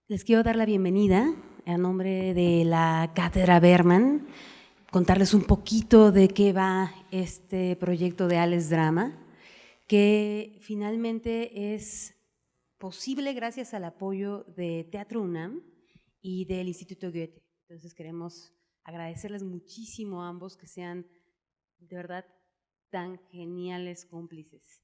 Les quiero dar la bienvenida a nombre de la Cátedra Berman, contarles un poquito de qué va este proyecto de ALES Drama, que finalmente es posible gracias al apoyo de Teatro UNAM y del Instituto Goethe. Entonces queremos agradecerles muchísimo a ambos que sean de verdad tan geniales cómplices.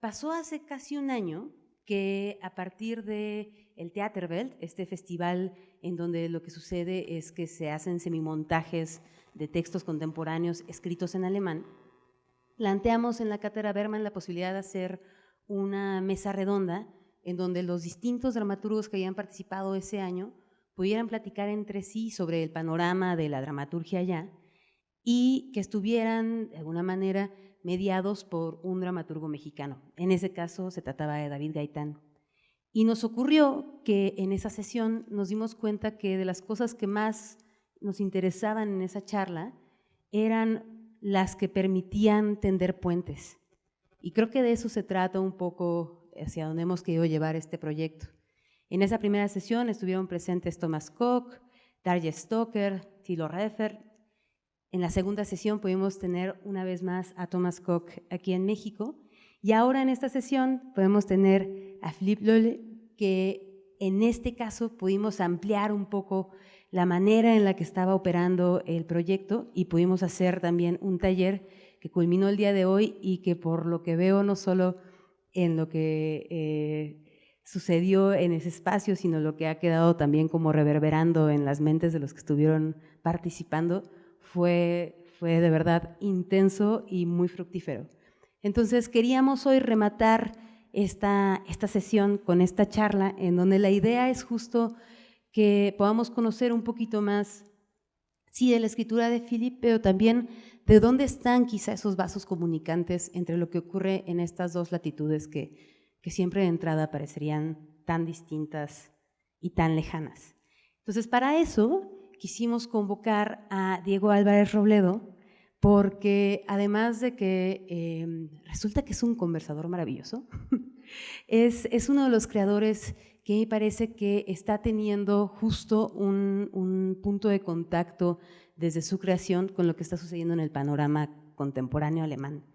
Pasó hace casi un año que a partir de el Theaterwelt, este festival en donde lo que sucede es que se hacen semimontajes de textos contemporáneos escritos en alemán, planteamos en la Cátedra Berman la posibilidad de hacer una mesa redonda en donde los distintos dramaturgos que habían participado ese año pudieran platicar entre sí sobre el panorama de la dramaturgia allá y que estuvieran de alguna manera mediados por un dramaturgo mexicano. En ese caso se trataba de David Gaitán. Y nos ocurrió que en esa sesión nos dimos cuenta que de las cosas que más nos interesaban en esa charla eran las que permitían tender puentes. Y creo que de eso se trata un poco hacia donde hemos querido llevar este proyecto. En esa primera sesión estuvieron presentes Thomas Koch, Darje Stoker, Thilo Rehfer. En la segunda sesión pudimos tener una vez más a Thomas Koch aquí en México y ahora en esta sesión podemos tener a Philippe Lolle, que en este caso pudimos ampliar un poco la manera en la que estaba operando el proyecto y pudimos hacer también un taller que culminó el día de hoy y que por lo que veo no solo en lo que sucedió en ese espacio, sino lo que ha quedado también como reverberando en las mentes de los que estuvieron participando, fue de verdad intenso y muy fructífero. Entonces queríamos hoy rematar esta sesión con esta charla en donde la idea es justo que podamos conocer un poquito más, sí, de la escritura de Philippe, pero también de dónde están quizá esos vasos comunicantes entre lo que ocurre en estas dos latitudes que siempre de entrada parecerían tan distintas y tan lejanas. Entonces, para eso quisimos convocar a Diego Álvarez Robledo, porque además de que resulta que es un conversador maravilloso, es uno de los creadores que me parece que está teniendo justo un punto de contacto desde su creación con lo que está sucediendo en el panorama contemporáneo alemán.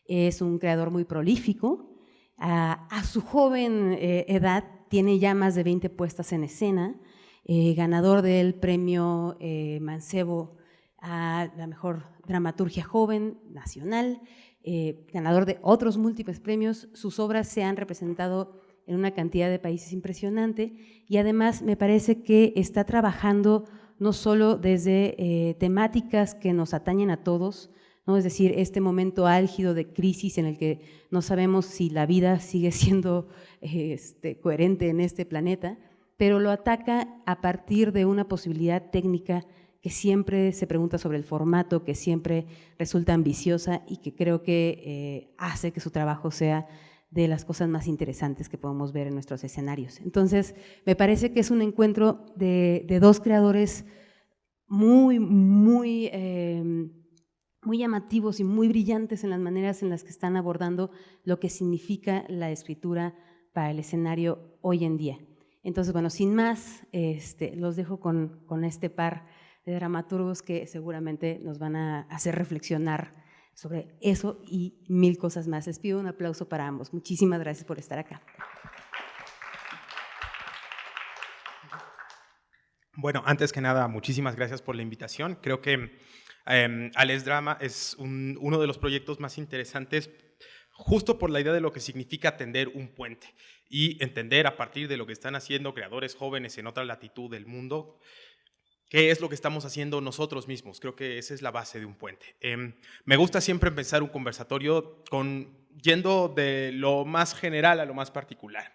Es un creador muy prolífico, a su joven edad tiene ya más de 20 puestas en escena, ganador del premio Mancebo a la mejor dramaturgia joven nacional, ganador de otros múltiples premios. Sus obras se han representado en una cantidad de países impresionante y además me parece que está trabajando no solo desde temáticas que nos atañen a todos, ¿no? Es decir, este momento álgido de crisis en el que no sabemos si la vida sigue siendo coherente en este planeta, pero lo ataca a partir de una posibilidad técnica que siempre se pregunta sobre el formato, que siempre resulta ambiciosa y que creo que hace que su trabajo sea de las cosas más interesantes que podemos ver en nuestros escenarios. Entonces, me parece que es un encuentro de dos creadores muy llamativos y muy brillantes en las maneras en las que están abordando lo que significa la escritura para el escenario hoy en día. Entonces, bueno, sin más, los dejo con este par de dramaturgos que seguramente nos van a hacer reflexionar sobre eso y mil cosas más. Les pido un aplauso para ambos. Muchísimas gracias por estar acá. Bueno, antes que nada, muchísimas gracias por la invitación. Creo que ALES Drama es uno de los proyectos más interesantes justo por la idea de lo que significa tender un puente y entender a partir de lo que están haciendo creadores jóvenes en otra latitud del mundo, qué es lo que estamos haciendo nosotros mismos. Creo que esa es la base de un puente. Me gusta siempre empezar un conversatorio yendo de lo más general a lo más particular.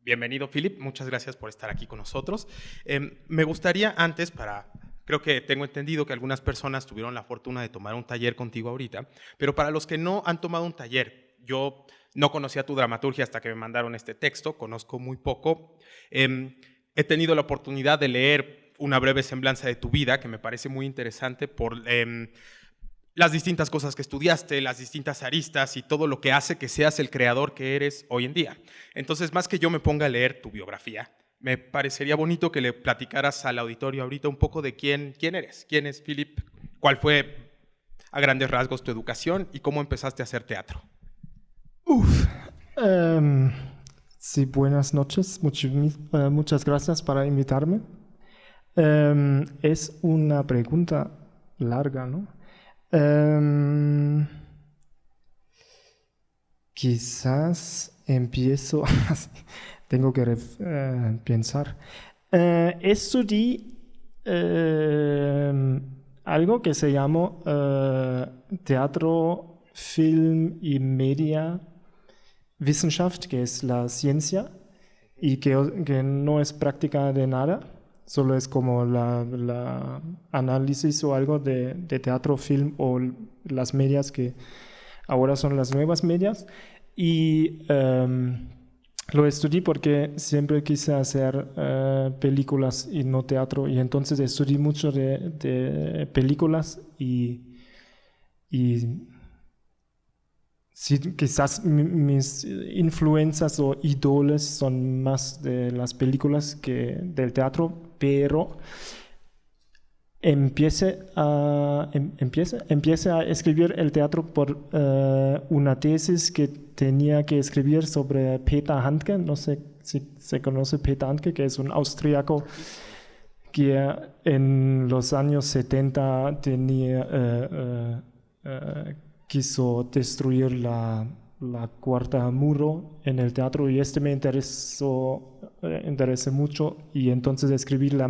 Bienvenido, Philip, muchas gracias por estar aquí con nosotros. Me gustaría antes, creo que tengo entendido que algunas personas tuvieron la fortuna de tomar un taller contigo ahorita, pero para los que no han tomado un taller, yo no conocía tu dramaturgia hasta que me mandaron este texto, conozco muy poco. He tenido la oportunidad de leer una breve semblanza de tu vida, que me parece muy interesante por las distintas cosas que estudiaste, las distintas aristas y todo lo que hace que seas el creador que eres hoy en día. Entonces, más que yo me ponga a leer tu biografía, Me parecería bonito que le platicaras al auditorio ahorita un poco de quién eres, quién es Philip, cuál fue a grandes rasgos tu educación y cómo empezaste a hacer teatro. Em, sí, buenas noches. Muchas gracias por invitarme. Es una pregunta larga, ¿no? Quizás empiezo... Tengo que pensar. Estudié algo que se llama Teatro, Film y Media Wissenschaft, que es la ciencia, y que no es práctica de nada, solo es como la análisis o algo de teatro, film o las medias que ahora son las nuevas medias. Y lo estudié porque siempre quise hacer películas y no teatro, y entonces estudié mucho de películas y sí, quizás mis influencias o ídolos son más de las películas que del teatro, pero empecé a escribir el teatro por una tesis que tenía que escribir sobre Peter Handke. No sé si se conoce Peter Handke, que es un austríaco que en los años 70 quiso destruir la cuarta muro en el teatro, y me interesó mucho, y entonces escribí la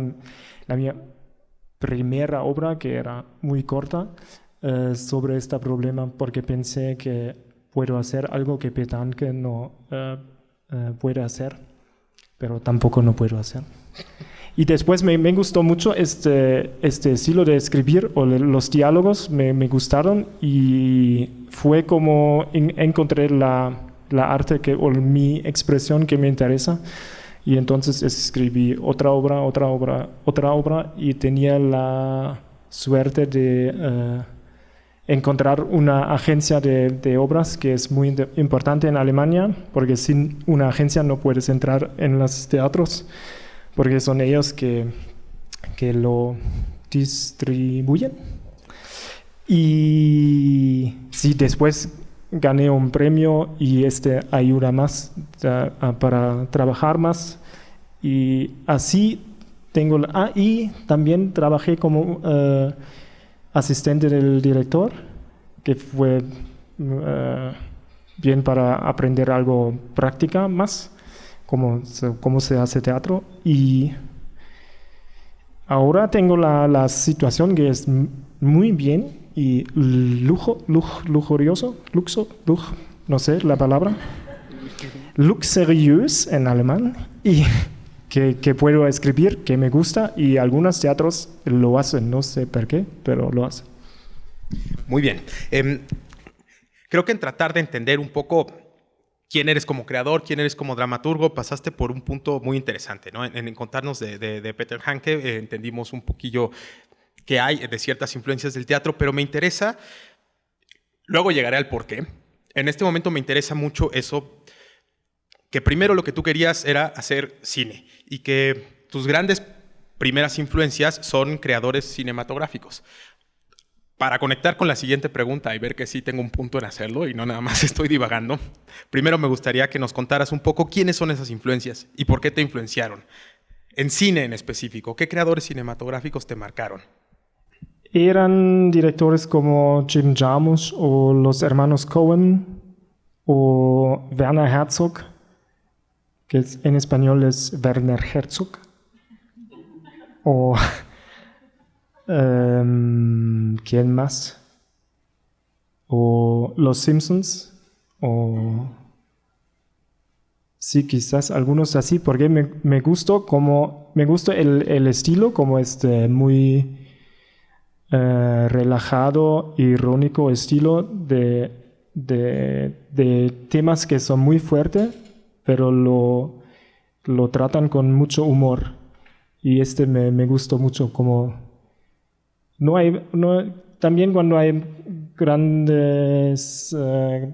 mía primera obra, que era muy corta, sobre este problema, porque pensé que puedo hacer algo que Peter Handke no puede hacer, pero tampoco no puedo hacer. Y después me gustó mucho este estilo de escribir, o los diálogos me gustaron, y fue como encontré la arte o mi expresión que me interesa. Y entonces escribí otra obra, y tenía la suerte de encontrar una agencia de obras que es muy importante en Alemania, porque sin una agencia no puedes entrar en los teatros, porque son ellos que lo distribuyen. Y sí, después gané un premio, y ayuda más para trabajar más, y así tengo y también trabajé como asistente del director, que fue bien para aprender algo práctica más, cómo se hace teatro. Y ahora tengo la situación que es muy bien y luxurioso, no sé la palabra, luxuriös en alemán, y que puedo escribir, que me gusta, y algunos teatros lo hacen, no sé por qué, pero lo hacen. Muy bien. Creo que en tratar de entender un poco quién eres como creador, quién eres como dramaturgo, pasaste por un punto muy interesante, ¿no? En contarnos de Peter Handke, entendimos un poquillo que hay de ciertas influencias del teatro, pero me interesa, luego llegaré al porqué. En este momento me interesa mucho eso, que primero lo que tú querías era hacer cine, y que tus grandes primeras influencias son creadores cinematográficos. Para conectar con la siguiente pregunta y ver que sí tengo un punto en hacerlo y no nada más estoy divagando, primero me gustaría que nos contaras un poco quiénes son esas influencias y por qué te influenciaron. En cine en específico, ¿qué creadores cinematográficos te marcaron? Eran directores como Jim Jarmusch o los hermanos Coen o Werner Herzog, que en español es Werner Herzog, o ¿quién más? O Los Simpsons, o sí, quizás algunos así, porque me gustó el estilo, como muy relajado, irónico estilo de temas que son muy fuertes, pero lo tratan con mucho humor, y me gustó mucho, como también cuando hay grandes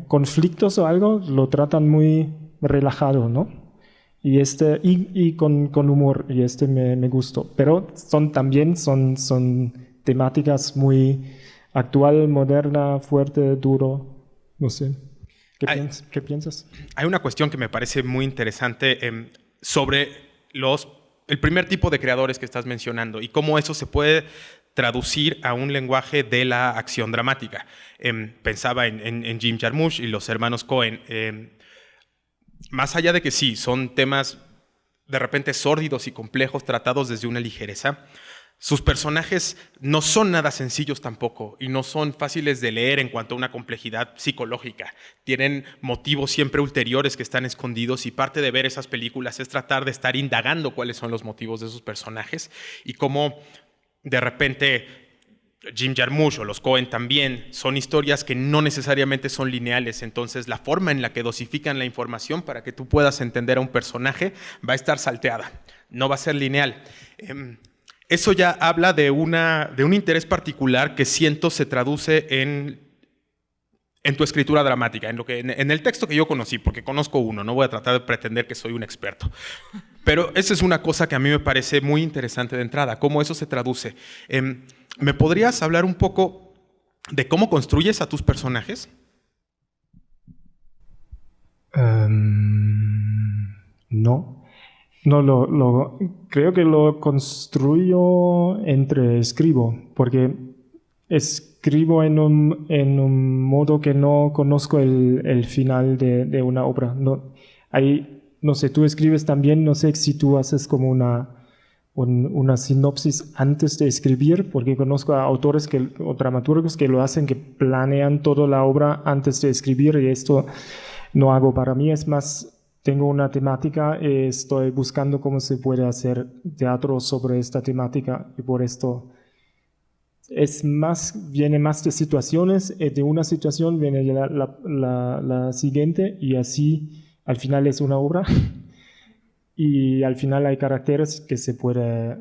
conflictos o algo, lo tratan muy relajado, ¿no? y con humor, y me gustó. Pero también son temáticas muy actual, moderna, fuerte, duro, no sé. ¿Qué piensas? Hay una cuestión que me parece muy interesante sobre el primer tipo de creadores que estás mencionando y cómo eso se puede traducir a un lenguaje de la acción dramática. Pensaba en Jim Jarmusch y los hermanos Coen. Más allá de que sí, son temas de repente sórdidos y complejos tratados desde una ligereza, sus personajes no son nada sencillos tampoco y no son fáciles de leer en cuanto a una complejidad psicológica. Tienen motivos siempre ulteriores que están escondidos y parte de ver esas películas es tratar de estar indagando cuáles son los motivos de esos personajes y cómo de repente Jim Jarmusch o los Coen también son historias que no necesariamente son lineales, entonces la forma en la que dosifican la información para que tú puedas entender a un personaje va a estar salteada, no va a ser lineal. Eso ya habla de un interés particular que siento se traduce en tu escritura dramática, en el texto que yo conocí, porque conozco uno, no voy a tratar de pretender que soy un experto. Pero esa es una cosa que a mí me parece muy interesante de entrada, cómo eso se traduce. ¿Me podrías hablar un poco de cómo construyes a tus personajes? No. No, creo que lo construyo entre escribo, porque escribo en un modo que no conozco el final de una obra. No sé, tú escribes también, no sé si tú haces como una sinopsis antes de escribir, porque conozco a autores o dramaturgos que lo hacen, que planean toda la obra antes de escribir, y esto no hago. Para mí es más, tengo una temática, estoy buscando cómo se puede hacer teatro sobre esta temática, y por esto viene más de situaciones, de una situación viene la siguiente, y así al final es una obra. Y al final hay caracteres que se puede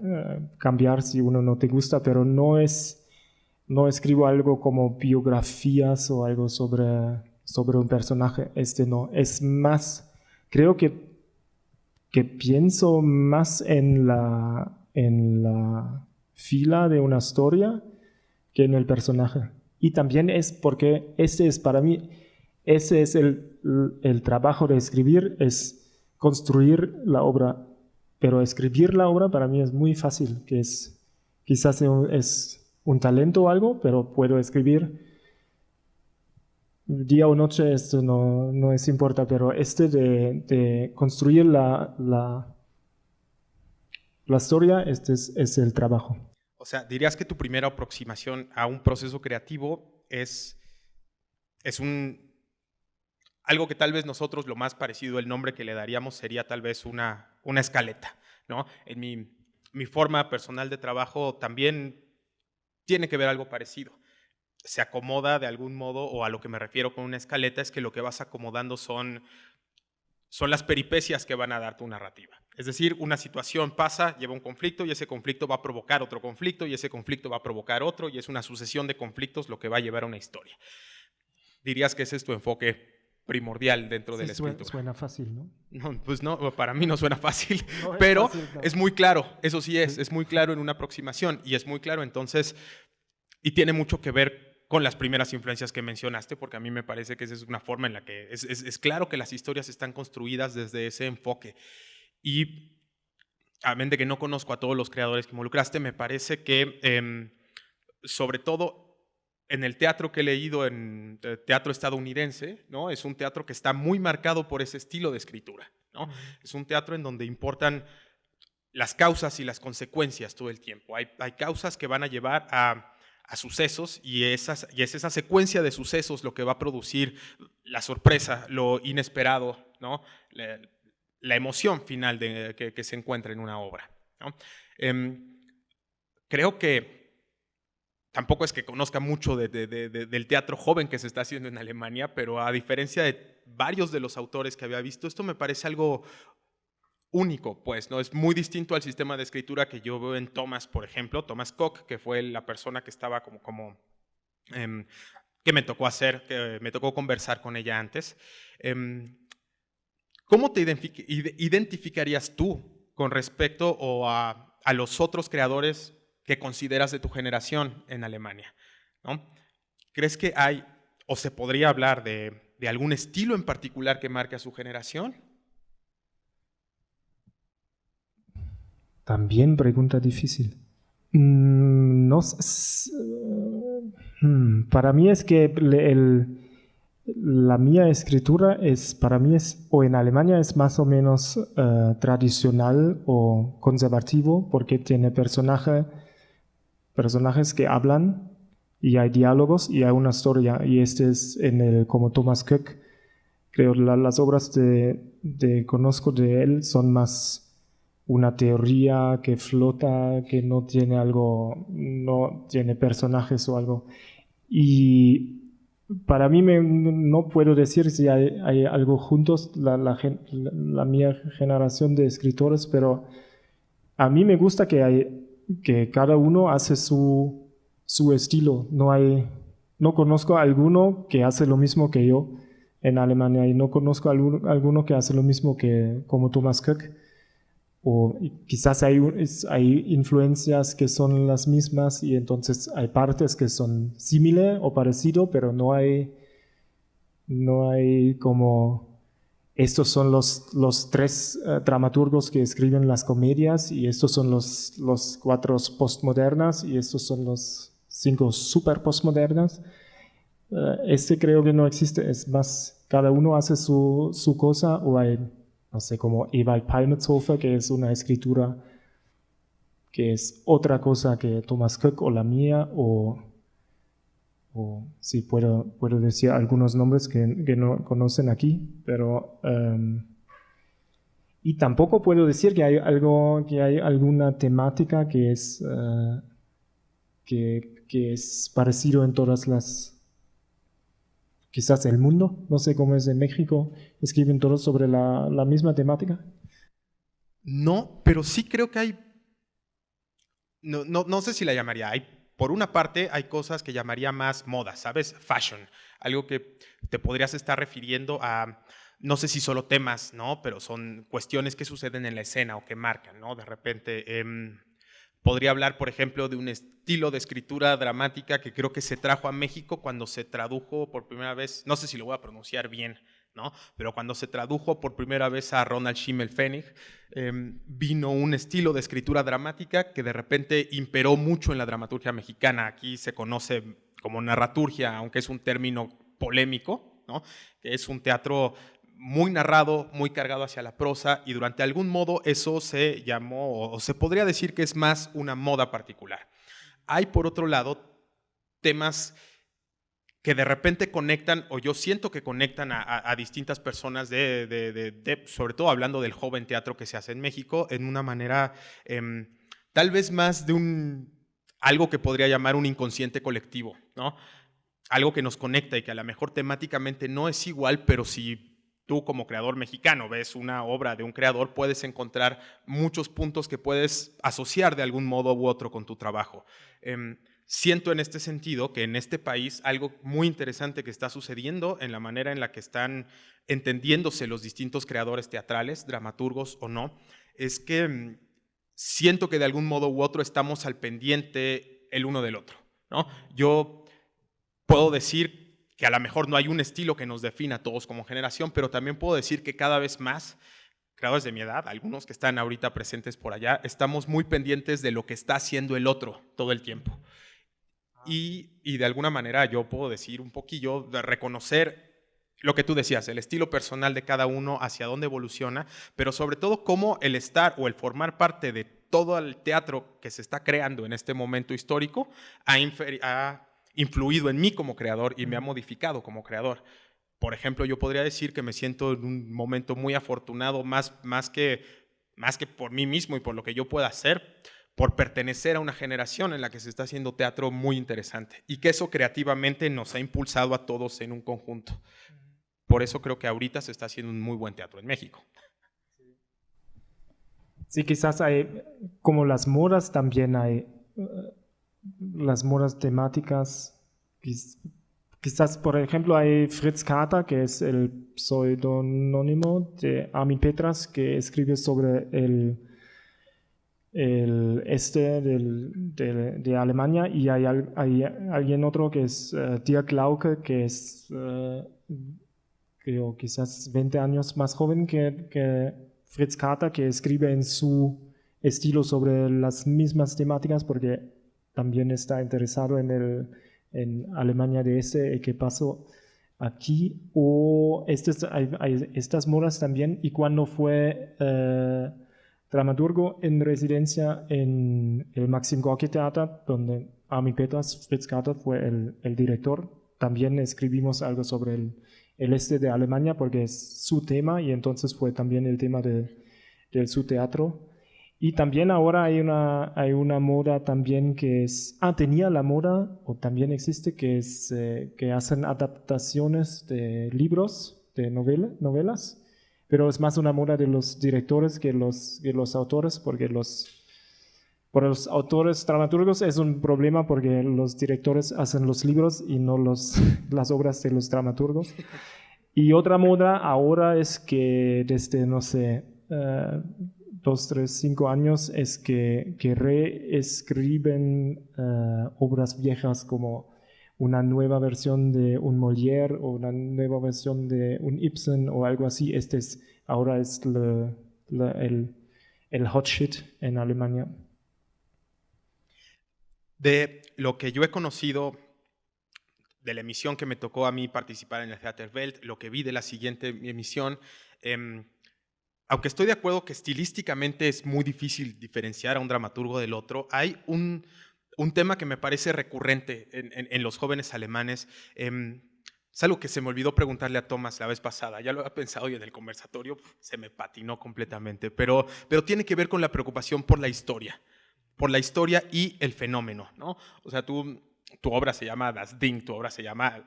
cambiar si uno no te gusta, pero no escribo algo como biografías o algo sobre un personaje. No, es más, creo que pienso más en la fila de una historia que en el personaje. Y también es porque para mí, ese es el trabajo de escribir, es construir la obra, pero escribir la obra para mí es muy fácil, quizás es un talento o algo, pero puedo escribir día o noche, esto no es importa, pero de construir la historia, es el trabajo. O sea, dirías que tu primera aproximación a un proceso creativo es algo que tal vez nosotros lo más parecido, el nombre que le daríamos sería tal vez una escaleta, ¿no? En mi forma personal de trabajo también tiene que ver algo parecido. Se acomoda de algún modo, o a lo que me refiero con una escaleta es que lo que vas acomodando son las peripecias que van a dar tu narrativa. Es decir, una situación pasa, lleva un conflicto y ese conflicto va a provocar otro conflicto y ese conflicto va a provocar otro y es una sucesión de conflictos lo que va a llevar a una historia. ¿Dirías que ese es tu enfoque primordial dentro de la escritura? Suena fácil, ¿no? No, pues no, para mí no suena fácil, no pero fácil, no. Es muy claro, eso sí es muy claro en una aproximación y es muy claro entonces, y tiene mucho que ver con las primeras influencias que mencionaste, porque a mí me parece que esa es una forma en la que es claro que las historias están construidas desde ese enfoque. Y a mente que no conozco a todos los creadores que involucraste, me parece que sobre todo en el teatro que he leído, en teatro estadounidense, ¿no? Es un teatro que está muy marcado por ese estilo de escritura, ¿no? Es un teatro en donde importan las causas y las consecuencias todo el tiempo. Hay causas que van a llevar a sucesos y es esa secuencia de sucesos lo que va a producir la sorpresa, lo inesperado, ¿no? La emoción final que se encuentra en una obra, ¿no? Creo que tampoco es que conozca mucho del teatro joven que se está haciendo en Alemania, pero a diferencia de varios de los autores que había visto, esto me parece algo único, pues, ¿no? Es muy distinto al sistema de escritura que yo veo en Thomas, por ejemplo, Thomas Koch, que fue la persona que estaba que me tocó conversar con ella antes. ¿Cómo te identificarías tú con respecto a los otros creadores que consideras de tu generación en Alemania, ¿no? ¿Crees que hay, o se podría hablar de algún estilo en particular que marque a su generación? También pregunta difícil. No sé, para mí es que la mía escritura para mí o en Alemania es más o menos tradicional o conservativo porque tiene personajes que hablan y hay diálogos y hay una historia y este es como Thomas Köck, creo las obras conozco de él son más una teoría que flota, que no tiene personajes o algo. Y para mí no puedo decir si hay algo juntos, la mía generación de escritores, pero a mí me gusta que cada uno hace su estilo. No conozco a alguno que hace lo mismo que yo en Alemania y no conozco a alguno que hace lo mismo como Thomas Köck. O quizás hay influencias que son las mismas y entonces hay partes que son similares o parecido, pero no hay como estos son los tres dramaturgos que escriben las comedias y estos son los 4 postmodernas y estos son los 5 super postmodernas. Creo que no existe, es más, cada uno hace su cosa o hay, no sé, como Ewald Palmetshofer, que es una escritura que es otra cosa que Thomas Köck o la mía, o sí, puedo decir algunos nombres que no conocen aquí, pero y tampoco puedo decir que hay alguna temática que es que es parecido en todas quizás el mundo, no sé cómo es en México, escriben todos sobre la misma temática. No, pero sí creo que hay, no sé si la llamaría, por una parte hay cosas que llamaría más moda, ¿sabes? Fashion, algo que te podrías estar refiriendo a, no sé si solo temas, ¿no? Pero son cuestiones que suceden en la escena o que marcan, ¿no? De repente, podría hablar, por ejemplo, de un estilo de escritura dramática que creo que se trajo a México cuando se tradujo por primera vez, no sé si lo voy a pronunciar bien, ¿no? Pero cuando se tradujo por primera vez a Ronald Schimmelpfennig, vino un estilo de escritura dramática que de repente imperó mucho en la dramaturgia mexicana. Aquí se conoce como narraturgia, aunque es un término polémico, ¿no? Que es un teatro muy narrado, muy cargado hacia la prosa, y durante algún modo eso se llamó, o se podría decir que es más una moda particular. Hay, por otro lado, temas que de repente conectan, o yo siento que conectan a distintas personas, sobre todo hablando del joven teatro que se hace en México, en una manera tal vez más de algo que podría llamar un inconsciente colectivo, ¿no? Algo que nos conecta y que a lo mejor temáticamente no es igual, pero si tú como creador mexicano ves una obra de un creador, puedes encontrar muchos puntos que puedes asociar de algún modo u otro con tu trabajo. Siento en este sentido que en este país algo muy interesante que está sucediendo en la manera en la que están entendiéndose los distintos creadores teatrales, dramaturgos o no, es que siento que de algún modo u otro estamos al pendiente el uno del otro, ¿no? Yo puedo decir que a lo mejor no hay un estilo que nos defina a todos como generación, pero también puedo decir que cada vez más creadores de mi edad, algunos que están ahorita presentes por allá, estamos muy pendientes de lo que está haciendo el otro todo el tiempo. Y de alguna manera yo puedo decir un poquillo, de reconocer lo que tú decías, el estilo personal de cada uno, hacia dónde evoluciona, pero sobre todo cómo el estar o el formar parte de todo el teatro que se está creando en este momento histórico ha influido en mí como creador y me ha modificado como creador. Por ejemplo, yo podría decir que me siento en un momento muy afortunado, más que por mí mismo y por lo que yo pueda hacer, por pertenecer a una generación en la que se está haciendo teatro muy interesante y que eso creativamente nos ha impulsado a todos en un conjunto. Por eso creo que ahorita se está haciendo un muy buen teatro en México. Sí, quizás hay, como las modas también hay, las modas temáticas, quizás, por ejemplo, hay Fritz Kater, que es el pseudónimo de Armin Petras, que escribe sobre el este de Alemania, y hay alguien otro que es Dirk Lauke, que es, creo, quizás 20 años más joven que Fritz Kater, que escribe en su estilo sobre las mismas temáticas, porque también está interesado en Alemania de este y qué pasó aquí. O hay estas modas también, y cuando fue dramaturgo en residencia en el Maxim Gorki Theater, donde Armin Petras, Fritz Kater fue el director, también escribimos algo sobre el este de Alemania, porque es su tema, y entonces fue también el tema de su teatro. Y también ahora hay una moda también que es, tenía la moda, o también existe, que es que hacen adaptaciones de libros, de novelas, pero es más una moda de los directores que los autores, porque para los autores dramaturgos es un problema, porque los directores hacen los libros y no las obras de los dramaturgos. Y otra moda ahora es que desde, no sé, 2, 3, 5 años, es que reescriben obras viejas, como una nueva versión de un Molière o una nueva versión de un Ibsen o algo así. Ahora es el hot shit en Alemania. De lo que yo he conocido de la emisión que me tocó a mí participar en el Theaterwelt, lo que vi de la siguiente emisión, aunque estoy de acuerdo que estilísticamente es muy difícil diferenciar a un dramaturgo del otro, hay un tema que me parece recurrente en los jóvenes alemanes. Es algo que se me olvidó preguntarle a Thomas la vez pasada. Ya lo había pensado y en el conversatorio se me patinó completamente, pero tiene que ver con la preocupación por la historia y el fenómeno, ¿no? O sea, tu obra se llama Das Ding, tu obra se llama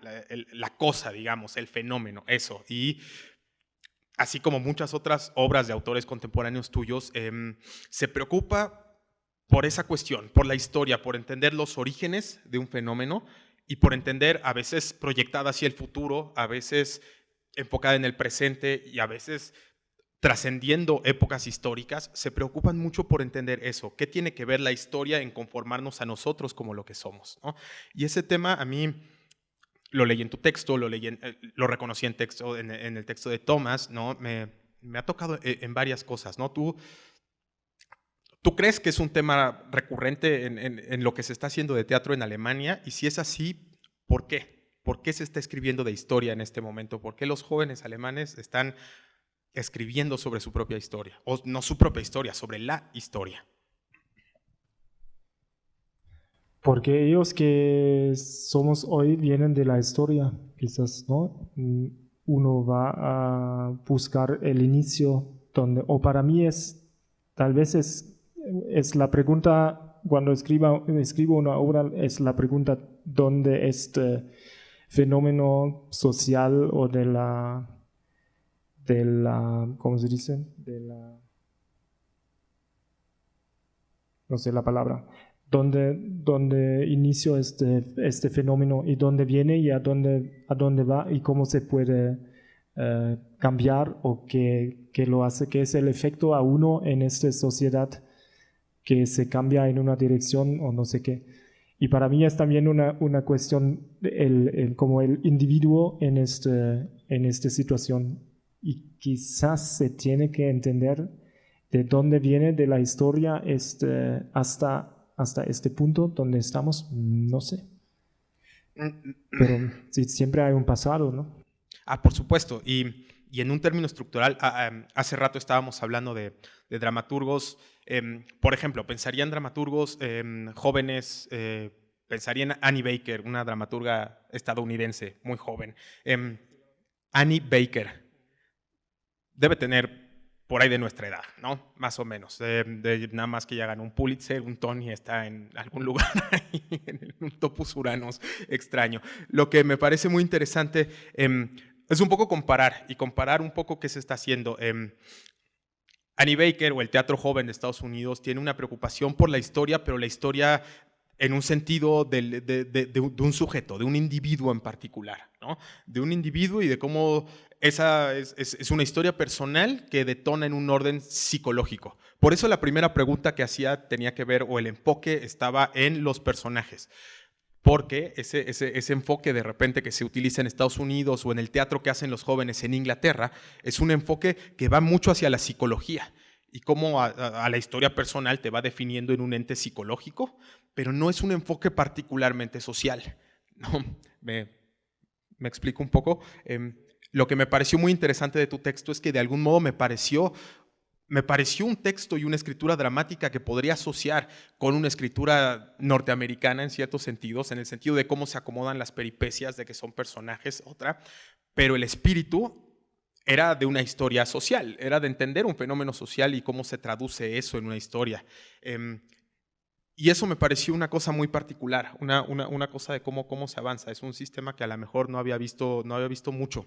la cosa, digamos, el fenómeno, eso. Y así como muchas otras obras de autores contemporáneos tuyos, se preocupa por esa cuestión, por la historia, por entender los orígenes de un fenómeno y por entender, a veces proyectada hacia el futuro, a veces enfocada en el presente y a veces trascendiendo épocas históricas, se preocupan mucho por entender eso. ¿Qué tiene que ver la historia en conformarnos a nosotros como lo que somos, ¿no? Y ese tema a mí lo leí en tu texto, lo reconocí en el texto de Thomas, ¿no? Me ha tocado en varias cosas, ¿no? ¿Tú crees que es un tema recurrente en lo que se está haciendo de teatro en Alemania? Y si es así, ¿por qué? ¿Por qué se está escribiendo de historia en este momento? ¿Por qué los jóvenes alemanes están escribiendo sobre su propia historia? O no su propia historia, sobre la historia. Porque ellos que somos hoy vienen de la historia, quizás, ¿no? Uno va a buscar el inicio o para mí tal vez es la pregunta, cuando escribo una obra, es la pregunta dónde este fenómeno social o de la ¿cómo se dice? No sé la palabra. Dónde inició este fenómeno, y dónde viene y a dónde va, y cómo se puede cambiar, o qué lo hace, qué es el efecto a uno en esta sociedad que se cambia en una dirección o no sé qué. Y para mí es también una cuestión como el individuo en esta situación. Y quizás se tiene que entender de dónde viene de la historia hasta este punto donde estamos, no sé. Pero sí, siempre hay un pasado, ¿no? Por supuesto. Y en un término estructural, hace rato estábamos hablando de dramaturgos. Por ejemplo, pensaría en dramaturgos jóvenes, pensaría en Annie Baker, una dramaturga estadounidense muy joven. Annie Baker debe tener por ahí de nuestra edad, ¿no? Más o menos. Nada más que ya ganó un Pulitzer, un Tony, está en algún lugar ahí, en un Topus Uranos extraño. Lo que me parece muy interesante es un poco comparar un poco qué se está haciendo. Annie Baker, o el teatro joven de Estados Unidos, tiene una preocupación por la historia, pero la historia en un sentido de un sujeto, de un individuo en particular, ¿no? De un individuo y de cómo esa es una historia personal que detona en un orden psicológico. Por eso la primera pregunta que hacía tenía que ver, o el enfoque estaba en los personajes. Porque ese enfoque de repente que se utiliza en Estados Unidos o en el teatro que hacen los jóvenes en Inglaterra es un enfoque que va mucho hacia la psicología y cómo a la historia personal te va definiendo en un ente psicológico, pero no es un enfoque particularmente social, ¿no? Me explico un poco. Lo que me pareció muy interesante de tu texto es que de algún modo me pareció un texto y una escritura dramática que podría asociar con una escritura norteamericana en ciertos sentidos, en el sentido de cómo se acomodan las peripecias, de que son personajes, otra, pero el espíritu era de una historia social, era de entender un fenómeno social y cómo se traduce eso en una historia. Y eso me pareció una cosa muy particular, una cosa de cómo se avanza. Es un sistema que a lo mejor no había visto mucho.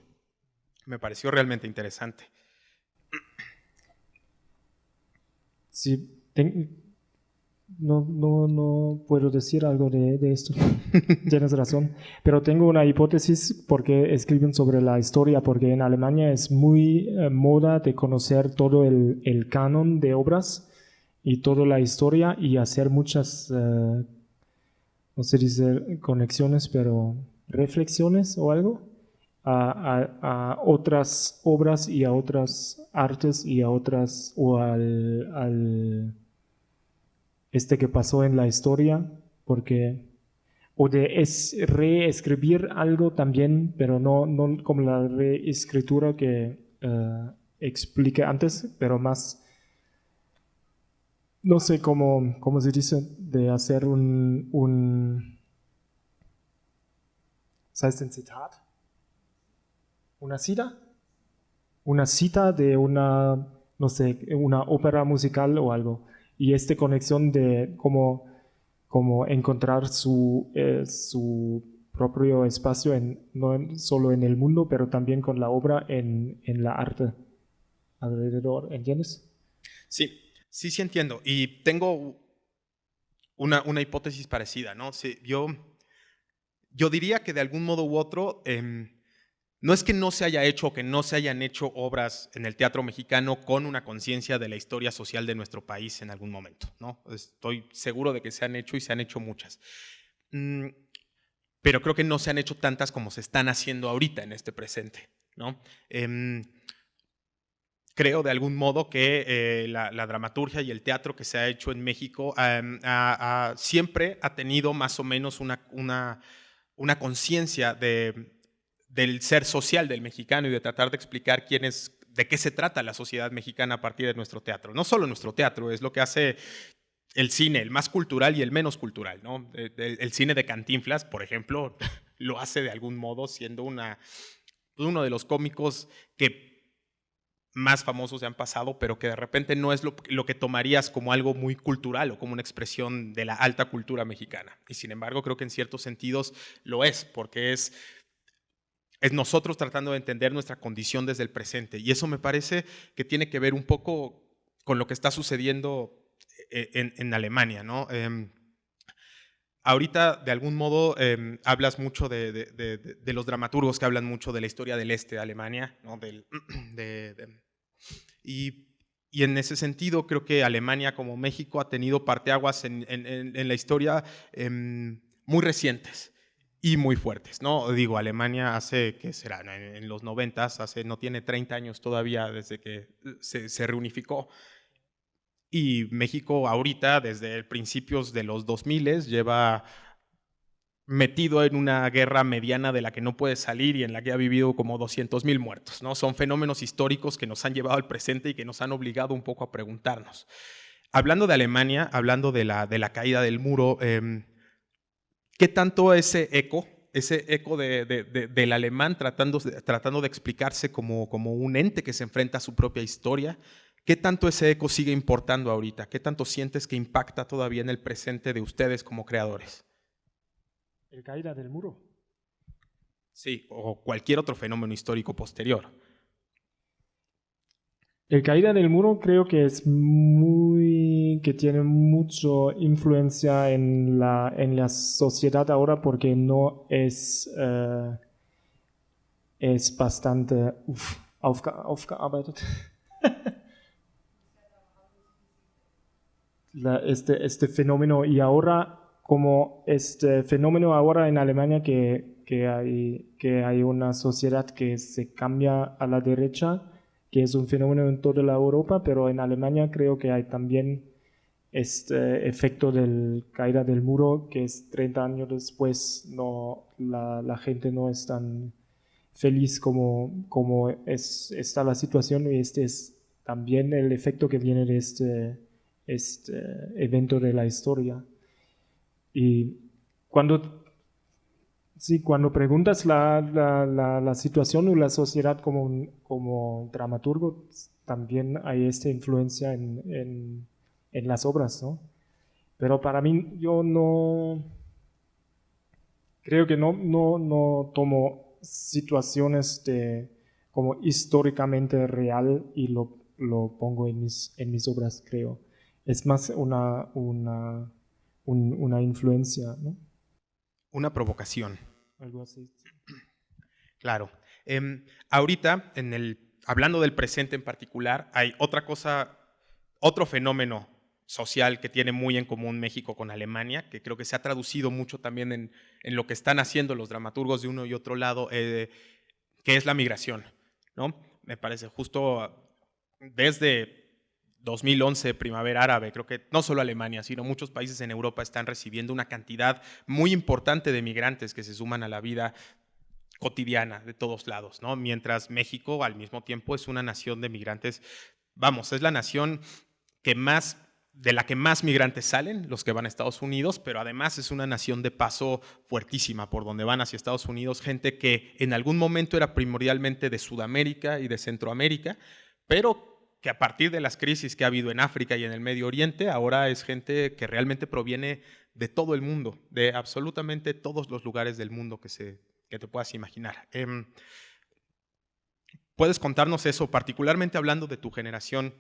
Me pareció realmente interesante. Sí, no puedo decir algo de esto. Tienes razón. Pero tengo una hipótesis porque escriben sobre la historia, porque en Alemania es muy moda de conocer todo el canon de obras y toda la historia y hacer muchas, no sé dice conexiones, pero reflexiones o algo a otras obras y a otras artes y a otras, o al que pasó en la historia, porque, o de reescribir algo también, pero no como la reescritura que expliqué antes, pero más, no sé cómo se dice, de hacer ¿sabes en citat? Una cita de no sé, una ópera musical o algo. Y esta conexión de cómo encontrar su propio espacio, no solo en el mundo, pero también con la obra en la arte alrededor, ¿entiendes? Sí entiendo. Y tengo una hipótesis parecida, ¿no? Sí, yo diría que de algún modo u otro, no es que no se haya hecho o que no se hayan hecho obras en el teatro mexicano con una conciencia de la historia social de nuestro país en algún momento, ¿no? Estoy seguro de que se han hecho y se han hecho muchas. Pero creo que no se han hecho tantas como se están haciendo ahorita en este presente, ¿no? Creo de algún modo que la dramaturgia y el teatro que se ha hecho en México siempre ha tenido más o menos una conciencia del ser social del mexicano y de tratar de explicar de qué se trata la sociedad mexicana a partir de nuestro teatro. No solo nuestro teatro, es lo que hace el cine, el más cultural y el menos cultural, ¿no? El cine de Cantinflas, por ejemplo, lo hace de algún modo siendo uno de los cómicos que más famosos se han pasado, pero que de repente no es lo que tomarías como algo muy cultural o como una expresión de la alta cultura mexicana. Y sin embargo, creo que en ciertos sentidos lo es, porque es nosotros tratando de entender nuestra condición desde el presente. Y eso me parece que tiene que ver un poco con lo que está sucediendo en Alemania, ¿no? Ahorita, de algún modo, hablas mucho de los dramaturgos que hablan mucho de la historia del este de Alemania, ¿no? Y en ese sentido, creo que Alemania, como México, ha tenido parteaguas en la historia muy recientes y muy fuertes, ¿no? Digo, Alemania hace, ¿qué será? En los 90s, no tiene 30 años todavía desde que se reunificó. Y México ahorita, desde principios de los 2000, lleva metido en una guerra mediana de la que no puede salir y en la que ha vivido como 200,000 muertos, ¿no? Son fenómenos históricos que nos han llevado al presente y que nos han obligado un poco a preguntarnos. Hablando de Alemania, hablando de la caída del muro, ¿qué tanto ese eco del alemán tratando de explicarse como un ente que se enfrenta a su propia historia, qué tanto ese eco sigue importando ahorita? ¿Qué tanto sientes que impacta todavía en el presente de ustedes como creadores? El caída del muro. Sí, o cualquier otro fenómeno histórico posterior. El caída del muro creo que es muy que tiene mucha influencia en la sociedad ahora porque no es bastante aufgearbeitet. Este fenómeno, y ahora como este fenómeno ahora en Alemania que hay una sociedad que se cambia a la derecha, que es un fenómeno en toda la Europa, pero en Alemania creo que hay también este efecto del caída del muro, que es 30 años después, la gente no es tan feliz como está la situación, y este es también el efecto que viene de este evento de la historia. Y cuando preguntas la situación o la sociedad como dramaturgo, también hay esta influencia en las obras, ¿no? Pero para mí, yo no creo que no tomo situaciones como históricamente real y lo pongo en mis obras, creo. Es más una influencia, ¿no? Una provocación. Algo así. Claro. Ahorita, hablando del presente en particular, hay otro fenómeno social que tiene muy en común México con Alemania, que creo que se ha traducido mucho también en lo que están haciendo los dramaturgos de uno y otro lado, que es la migración, ¿no? Me parece justo desde 2011, Primavera Árabe, creo que no solo Alemania, sino muchos países en Europa están recibiendo una cantidad muy importante de migrantes que se suman a la vida cotidiana de todos lados, ¿no? Mientras México al mismo tiempo es una nación de migrantes, vamos, es la nación de la que más migrantes salen, los que van a Estados Unidos, pero además es una nación de paso fuertísima por donde van hacia Estados Unidos, gente que en algún momento era primordialmente de Sudamérica y de Centroamérica, pero que a partir de las crisis que ha habido en África y en el Medio Oriente, ahora es gente que realmente proviene de todo el mundo, de absolutamente todos los lugares del mundo que te puedas imaginar. ¿Puedes contarnos eso, particularmente hablando de tu generación,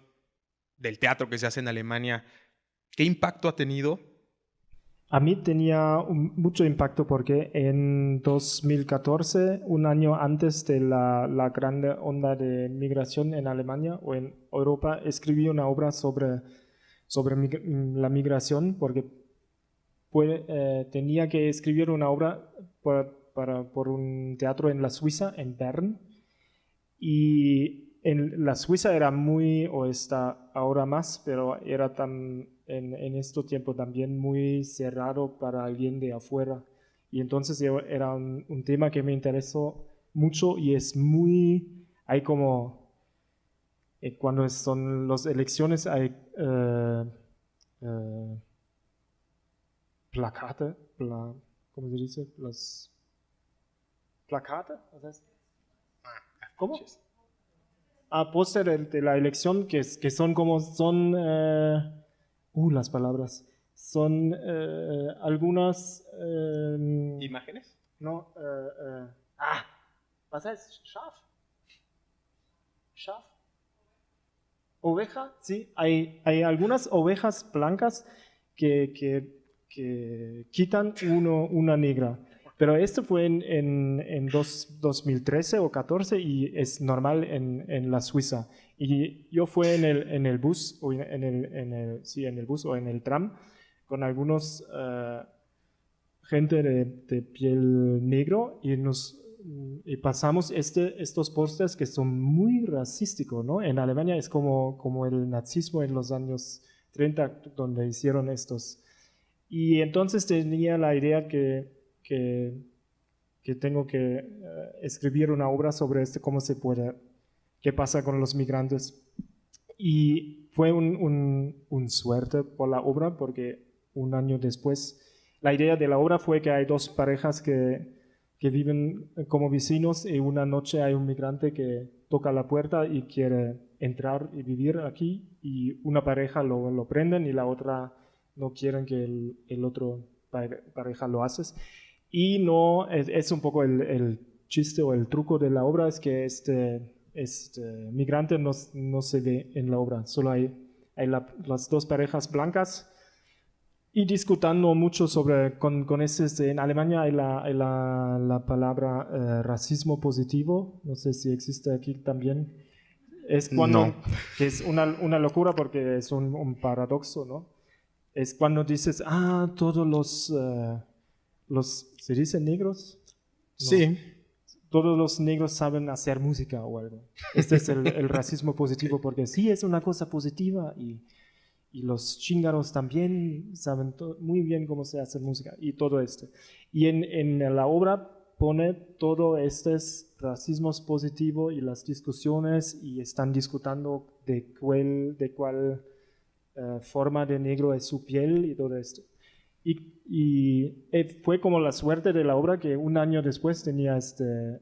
del teatro que se hace en Alemania? ¿Qué impacto ha tenido? A mí tenía mucho impacto porque en 2014, un año antes de la grande onda de migración en Alemania o en Europa, escribí una obra sobre la migración porque tenía que escribir una obra por un teatro en la Suiza, en Bern. Y en la Suiza era o está ahora más, pero era en este tiempo también muy cerrado para alguien de afuera. Y entonces era un tema que me interesó mucho y hay como, cuando son las elecciones hay plakate, ¿cómo se dice? Las plakate, ¿cómo? Póster de la elección que son las palabras. Son algunas... ¿Imágenes? No, ¿was heißt Schaf? ¿Schaf? ¿Oveja? Sí, hay algunas ovejas blancas que quitan una negra. Pero esto fue en 2013 o 14 y es normal en la Suiza. Y yo fui en el bus, o en el bus o en el tram, con algunos gente de piel negro y pasamos estos pósters que son muy racísticos, ¿no? En Alemania es como el nazismo en los años 30, donde hicieron estos. Y entonces tenía la idea que tengo que escribir una obra sobre qué pasa con los migrantes. Y fue un suerte por la obra, porque un año después, la idea de la obra fue que hay dos parejas que viven como vecinos y una noche hay un migrante que toca la puerta y quiere entrar y vivir aquí, y una pareja lo prenden y la otra no quieren que el otro pareja lo hace. Y no, es un poco el chiste o el truco de la obra, es que este migrante no se ve en la obra, solo hay hay las dos parejas blancas y discutiendo mucho sobre, con ese, en Alemania hay la palabra racismo positivo, no sé si existe aquí también. Es cuando, No. que es una locura porque es un paradoxo, ¿no? Es cuando dices, todos ¿se dice negros? No. Sí. Todos los negros saben hacer música o algo. Este es el racismo positivo, porque sí es una cosa positiva y los chingaros también saben muy bien cómo se hace música y todo esto. Y en la obra pone todo este racismo positivo y las discusiones y están discutiendo de cuál forma de negro es su piel y todo esto. Y fue como la suerte de la obra que un año después tenía este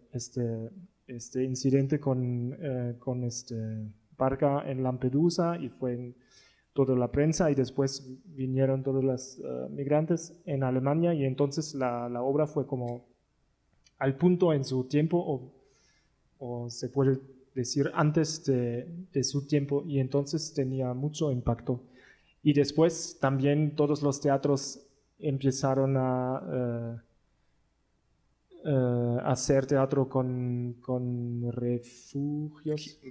incidente con barca en Lampedusa y fue en toda la prensa y después vinieron todos los migrantes en Alemania y entonces la obra fue como al punto en su tiempo o se puede decir antes de su tiempo y entonces tenía mucho impacto. Y después también todos los teatros empezaron a hacer teatro con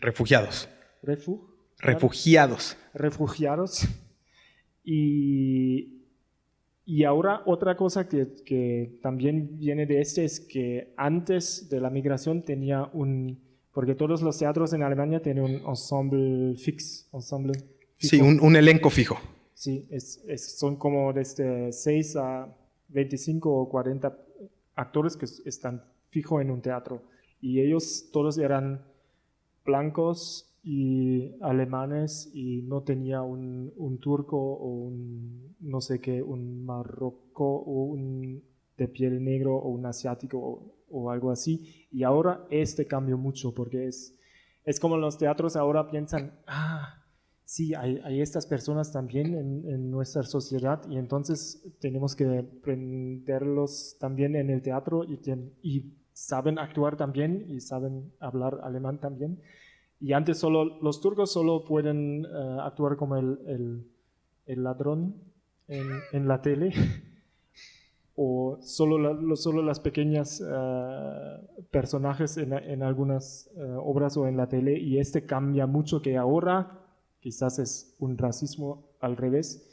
Refugiados. Refugiados. Y ahora otra cosa que también viene de es que antes de la migración tenía porque todos los teatros en Alemania tienen un ensemble fijo. Sí, un elenco fijo. Sí, son como desde 6 a 25 o 40 actores que están fijos en un teatro. Y ellos todos eran blancos y alemanes y no tenía un turco o un no sé qué, un marroco o un de piel negro o un asiático o algo así. Y ahora cambió mucho porque es como los teatros ahora piensan, sí, hay estas personas también en nuestra sociedad y entonces tenemos que prenderlos también en el teatro y saben actuar también y saben hablar alemán también. Y antes los turcos solo pueden actuar como el ladrón en la tele o solo las pequeñas personajes en algunas obras o en la tele y cambia mucho que ahora quizás es un racismo al revés,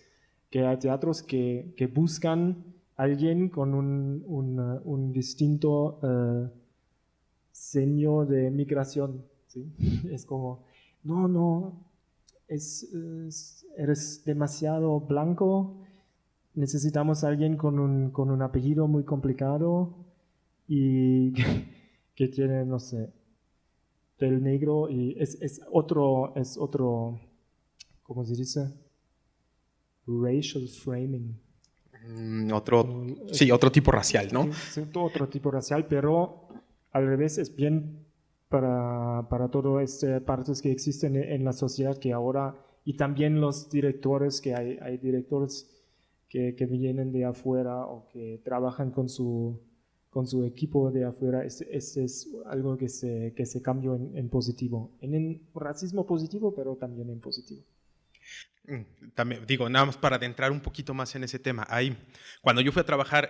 que hay teatros que buscan a alguien con un distinto seño de migración, ¿sí? Es como, no, eres demasiado blanco, necesitamos a alguien con un apellido muy complicado y que tiene, no sé, del negro y es otro, ¿cómo se dice? Racial framing. Otro tipo racial, ¿no? Sí, otro tipo racial, pero al revés es bien para todas partes que existen en la sociedad que ahora, y también los directores, que hay directores que vienen de afuera o que trabajan con su equipo de afuera, es algo que se cambió en positivo, en racismo positivo, pero también en positivo. También, digo, nada más para adentrar un poquito más en ese tema. Cuando yo fui a trabajar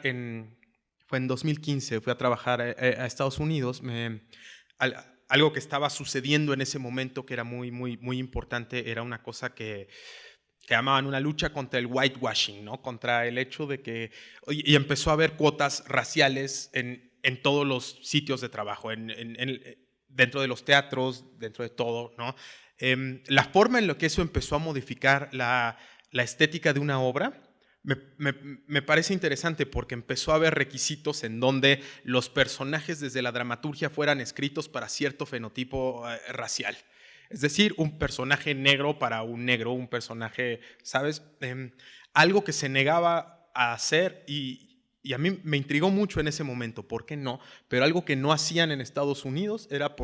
fue en 2015, fui a trabajar a Estados Unidos, algo que estaba sucediendo en ese momento que era muy, muy, muy importante, era una cosa que llamaban una lucha contra el whitewashing, ¿no? Contra el hecho de que, y empezó a haber cuotas raciales en todos los sitios de trabajo, dentro de los teatros, dentro de todo, ¿no? La forma en la que eso empezó a modificar la estética de una obra me parece interesante porque empezó a haber requisitos en donde los personajes desde la dramaturgia fueran escritos para cierto fenotipo racial. Es decir, un personaje negro para un negro, un personaje, ¿sabes? Algo que se negaba a hacer y a mí me intrigó mucho en ese momento, ¿por qué no? Pero algo que no hacían en Estados Unidos era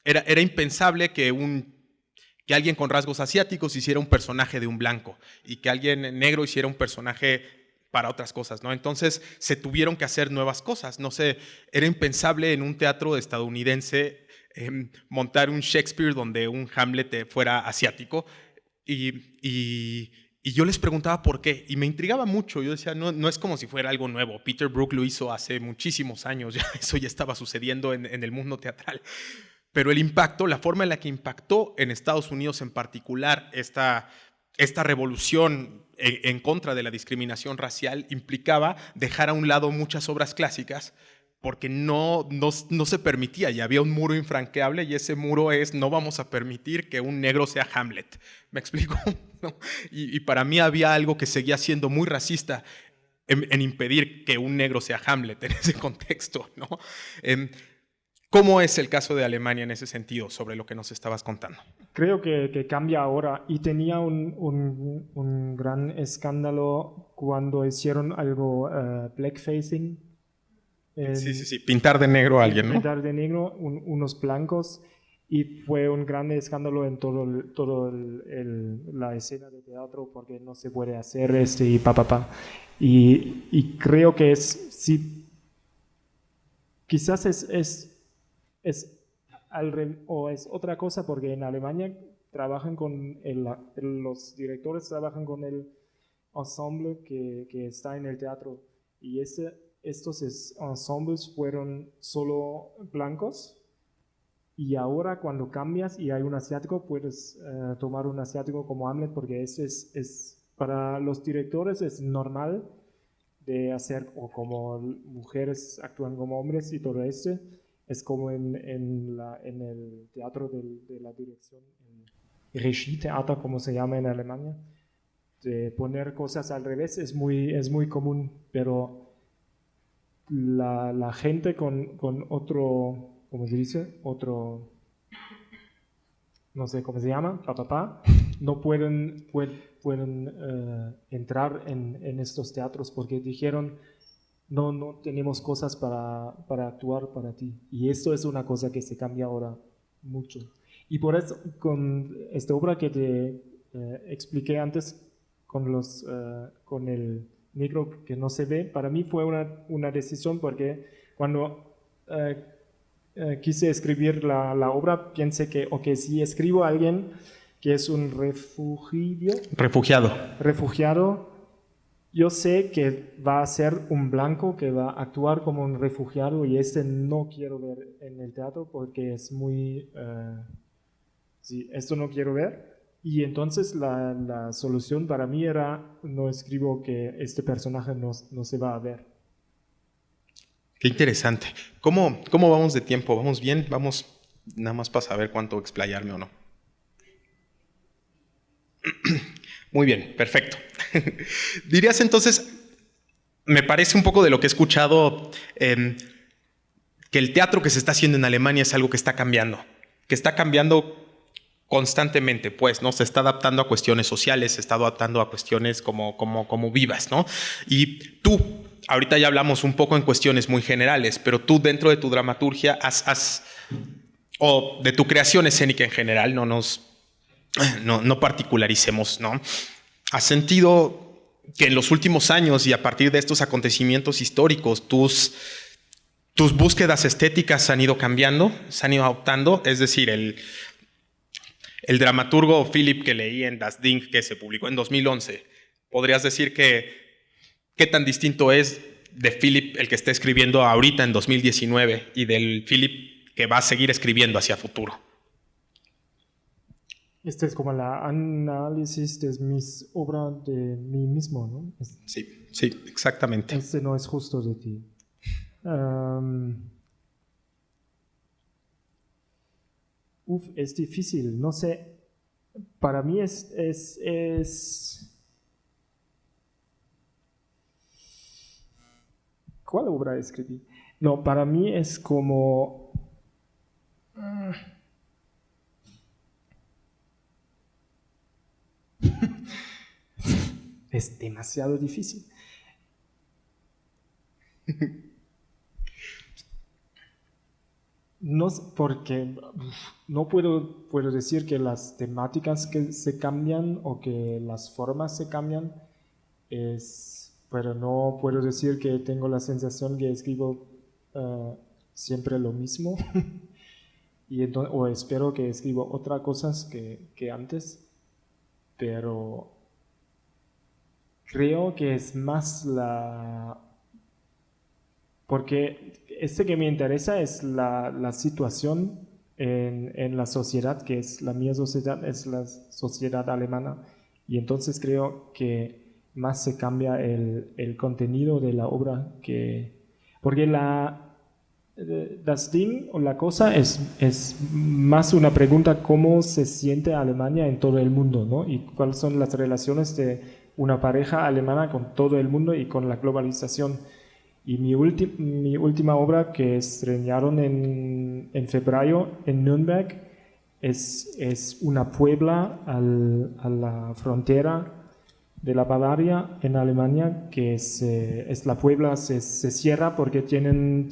Era impensable que alguien con rasgos asiáticos hiciera un personaje de un blanco y que alguien negro hiciera un personaje para otras cosas, ¿no? Entonces se tuvieron que hacer nuevas cosas. No sé, era impensable en un teatro estadounidense montar un Shakespeare donde un Hamlet fuera asiático. Y yo les preguntaba por qué, y me intrigaba mucho. Yo decía, no es como si fuera algo nuevo. Peter Brook lo hizo hace muchísimos años, eso ya estaba sucediendo en el mundo teatral. Pero el impacto, la forma en la que impactó en Estados Unidos en particular esta revolución en contra de la discriminación racial implicaba dejar a un lado muchas obras clásicas, porque no se permitía, y había un muro infranqueable, y ese muro es: no vamos a permitir que un negro sea Hamlet. ¿Me explico? ¿No? Y para mí había algo que seguía siendo muy racista en impedir que un negro sea Hamlet en ese contexto, ¿no? ¿Cómo es el caso de Alemania en ese sentido, sobre lo que nos estabas contando? Creo que cambia ahora, y tenía un gran escándalo cuando hicieron algo blackfacing. Sí, pintar de negro a alguien, ¿no? Pintar de negro unos blancos, y fue un gran escándalo en todo la escena de teatro, porque no se puede hacer y creo que sí, quizás es otra cosa, porque en Alemania trabajan con los directores trabajan con el ensemble que está en el teatro, y estos ensembles fueron solo blancos, y ahora cuando cambias y hay un asiático, puedes tomar un asiático como Hamlet, porque para los directores es normal de hacer, o como mujeres actúan como hombres y todo esto. Es como en el teatro de la dirección, en Regie-Theater, como se llama en Alemania, de poner cosas al revés es muy común, pero la gente con otro, ¿cómo se dice? Otro, no sé cómo se llama, no pueden entrar en estos teatros, porque dijeron: no tenemos cosas para actuar para ti. Y esto es una cosa que se cambia ahora mucho. Y por eso, con esta obra que te expliqué antes, con el negro que no se ve, para mí fue una decisión, porque cuando quise escribir la obra, pensé que, si escribo a alguien que es un refugiado, yo sé que va a ser un blanco que va a actuar como un refugiado, y no quiero ver en el teatro, porque es muy... sí, esto no quiero ver. Y entonces la solución para mí era: no escribo que este personaje no se va a ver. Qué interesante. ¿Cómo vamos de tiempo? ¿Vamos bien? Vamos nada más para saber cuánto explayarme o no. Muy bien, perfecto. Dirías entonces, me parece un poco de lo que he escuchado, que el teatro que se está haciendo en Alemania es algo que está cambiando constantemente, pues, ¿no? Se está adaptando a cuestiones sociales, se está adaptando a cuestiones como vivas, ¿no? Y tú, ahorita ya hablamos un poco en cuestiones muy generales, pero tú, dentro de tu dramaturgia o de tu creación escénica en general, no particularicemos, ¿no? ¿Has sentido que en los últimos años, y a partir de estos acontecimientos históricos, tus búsquedas estéticas han ido cambiando, se han ido adoptando? Es decir, el dramaturgo Philipp que leí en Das Ding, que se publicó en 2011, ¿podrías decir qué tan distinto es de Philipp el que está escribiendo ahorita en 2019 y del Philipp que va a seguir escribiendo hacia futuro? Este es como el análisis de mis obras de mí mismo, ¿no? Sí, exactamente. Este no es justo de ti. Es difícil, no sé. Para mí ¿Cuál obra escribí? No, para mí es como... Es demasiado difícil. No, porque no puedo decir que las temáticas que se cambian o que las formas se cambian, pero no puedo decir que tengo la sensación que escribo siempre lo mismo. o espero que escribo otras cosas que antes, pero creo que es más porque que me interesa es la situación en la sociedad, que es la mía sociedad, es la sociedad alemana, y entonces creo que más se cambia el contenido de la obra, porque das Ding o la cosa es más una pregunta: ¿cómo se siente Alemania en todo el mundo, ¿no? Y cuáles son las relaciones de una pareja alemana con todo el mundo y con la globalización. Y mi última obra, que estrenaron en febrero en Nürnberg, es una puebla a la frontera de la Bavaria en Alemania, que es la puebla se cierra porque tienen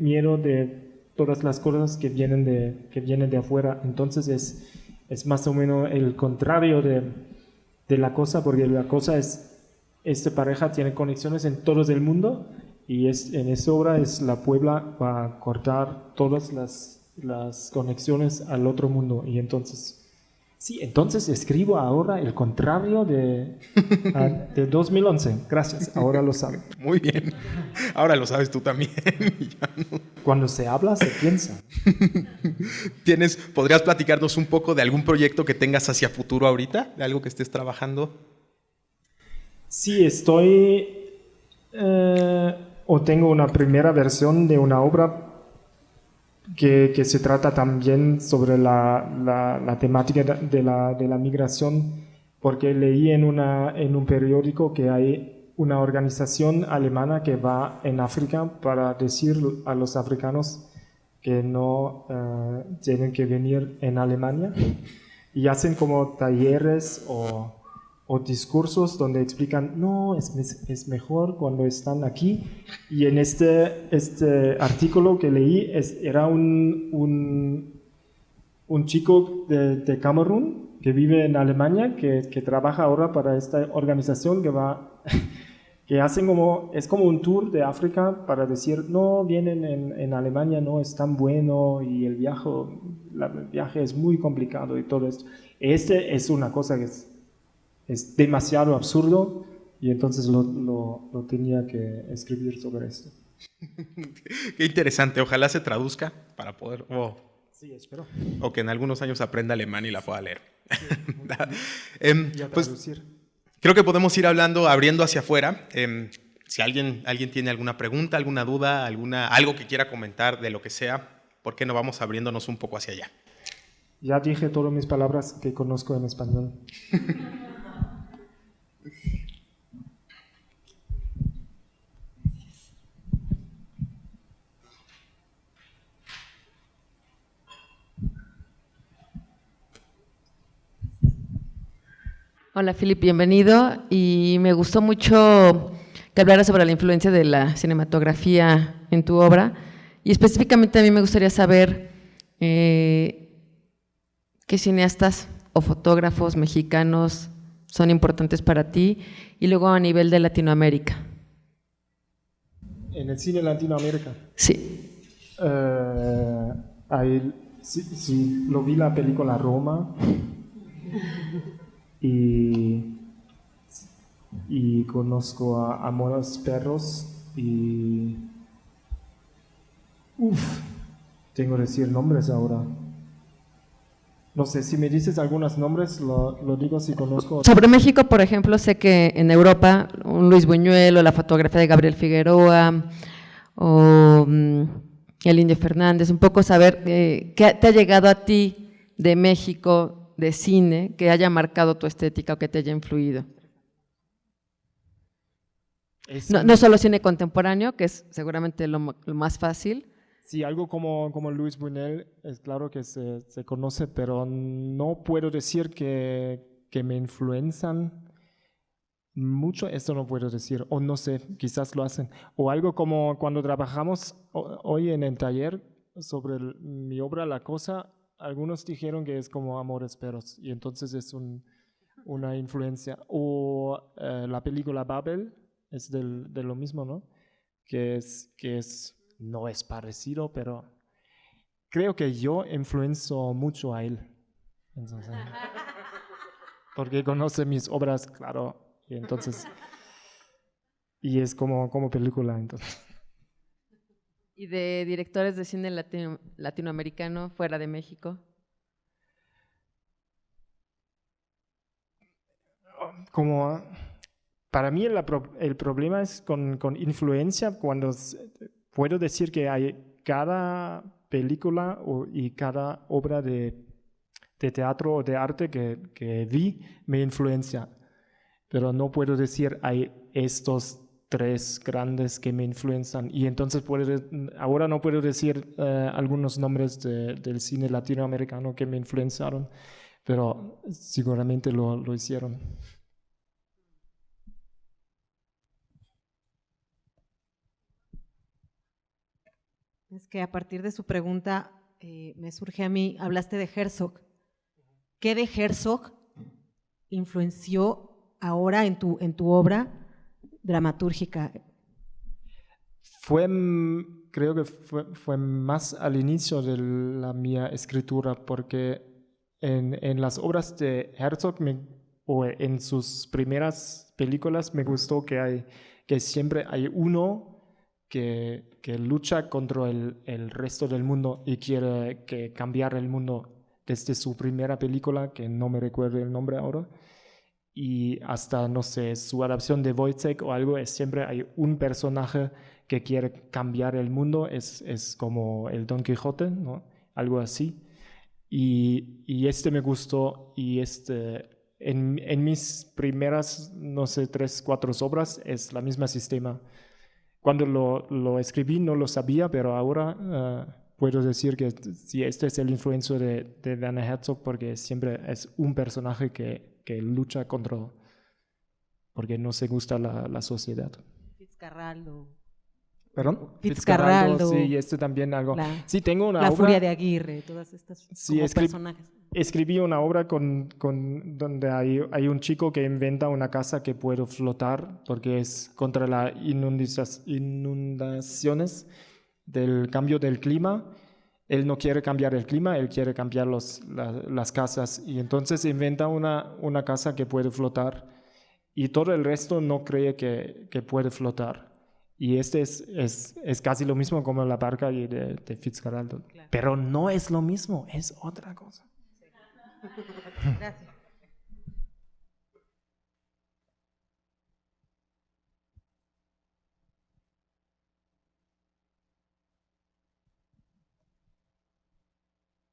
miedo de todas las cosas que vienen de afuera. Entonces es más o menos el contrario de la cosa, porque la cosa esta pareja tiene conexiones en todo el mundo, y en esta obra la puebla va a cortar todas las conexiones al otro mundo. Y entonces escribo ahora el contrario de 2011. Gracias, ahora lo saben. Muy bien, ahora lo sabes tú también. Cuando se habla, se piensa. ¿Podrías platicarnos un poco de algún proyecto que tengas hacia futuro ahorita? ¿De algo que estés trabajando? Sí, o tengo una primera versión de una obra que se trata también sobre la temática de la migración, porque leí en un periódico que hay una organización alemana que va en África para decir a los africanos que no tienen que venir en Alemania, y hacen como talleres o discursos donde explican: no, es mejor cuando están aquí. Y en este artículo que leí era un chico de Camerún que vive en Alemania, que trabaja ahora para esta organización que hacen es como un tour de África para decir: no, vienen en Alemania, no es tan bueno, y el viaje es muy complicado y todo esto. Es una cosa que es demasiado absurdo, y entonces lo tenía que escribir sobre esto. Qué interesante, ojalá se traduzca para poder, Sí, espero. o que en algunos años aprenda alemán y la pueda leer. Y a Pues traducir. creo que podemos ir abriendo hacia afuera. Si alguien tiene alguna pregunta, alguna duda, algo que quiera comentar de lo que sea, ¿por qué no vamos abriéndonos un poco hacia allá? Ya dije todas mis palabras que conozco en español. Hola, Philip, bienvenido. Y me gustó mucho que hablaras sobre la influencia de la cinematografía en tu obra. Y específicamente a mí me gustaría saber qué cineastas o fotógrafos mexicanos son importantes para ti, y luego a nivel de Latinoamérica. En el cine Latinoamérica. Sí. Sí, lo vi la película Roma. Y conozco a Amores Perros y... tengo que decir nombres ahora. No sé, si me dices algunos nombres, lo digo si conozco. Sobre México, por ejemplo, sé que en Europa, un Luis Buñuel, o la fotografía de Gabriel Figueroa, o el Indio Fernández, un poco saber qué te ha llegado a ti de México, de cine, que haya marcado tu estética o que te haya influido. No solo cine contemporáneo, que es seguramente lo más fácil. Sí, algo como Luis Buñuel es claro que se conoce, pero no puedo decir que me influencian mucho, esto no puedo decir, o no sé, quizás lo hacen. O algo como cuando trabajamos hoy en el taller sobre mi obra La Cosa, algunos dijeron que es como Amores Perros, y entonces es una influencia. O la película Babel es de lo mismo, ¿no? Que no es parecido, pero creo que yo influencio mucho a él. Entonces, porque conoce mis obras, claro, y entonces, y es como película, entonces. ¿Y de directores de cine latinoamericano fuera de México? Como, para mí el problema es con influencia cuando puedo decir que hay cada película y cada obra de teatro o de arte que vi me influencia, pero no puedo decir hay estos tres grandes que me influencian y entonces ahora no puedo decir algunos nombres del cine latinoamericano que me influenciaron, pero seguramente lo hicieron. Es que a partir de su pregunta me surge a mí, hablaste de Herzog. ¿Qué de Herzog influenció ahora en tu obra dramatúrgica? Creo que fue más al inicio de la mía escritura, porque en las obras de Herzog o en sus primeras películas me gustó que siempre hay uno que lucha contra el resto del mundo y quiere cambiar el mundo desde su primera película, que no me recuerdo el nombre ahora, y hasta, no sé, su adaptación de Wojciech o algo, siempre hay un personaje que quiere cambiar el mundo, es como el Don Quijote, ¿no? Algo así. Y me gustó, y en mis primeras, no sé, 3, 4 obras es la misma sistema. Cuando lo escribí no lo sabía, pero ahora puedo decir que sí, este es el influencio de Werner Herzog, porque siempre es un personaje que lucha porque no se gusta la sociedad. Fitzcarraldo. ¿Perdón? Fitzcarraldo. Sí, y también algo. Sí, tengo una la obra. Furia de Aguirre, todas estas Sí, personajes. Escribí una obra donde hay un chico que inventa una casa que puede flotar porque es contra las inundaciones del cambio del clima. Él no quiere cambiar el clima, él quiere cambiar las casas y entonces inventa una casa que puede flotar y todo el resto no cree que puede flotar. Y es casi lo mismo como la barca de Fitzcarraldo. Claro. Pero no es lo mismo, es otra cosa. Gracias.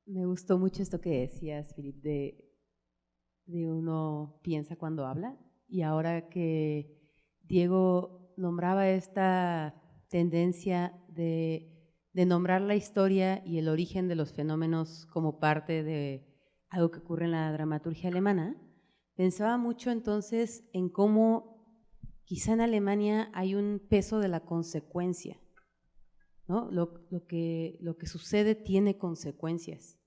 Me gustó mucho esto que decías, Philip, de uno piensa cuando habla. Y ahora que Diego nombraba esta tendencia de nombrar la historia y el origen de los fenómenos como parte de algo que ocurre en la dramaturgia alemana, pensaba mucho entonces en cómo quizá en Alemania hay un peso de la consecuencia, ¿no? Lo que sucede tiene consecuencias.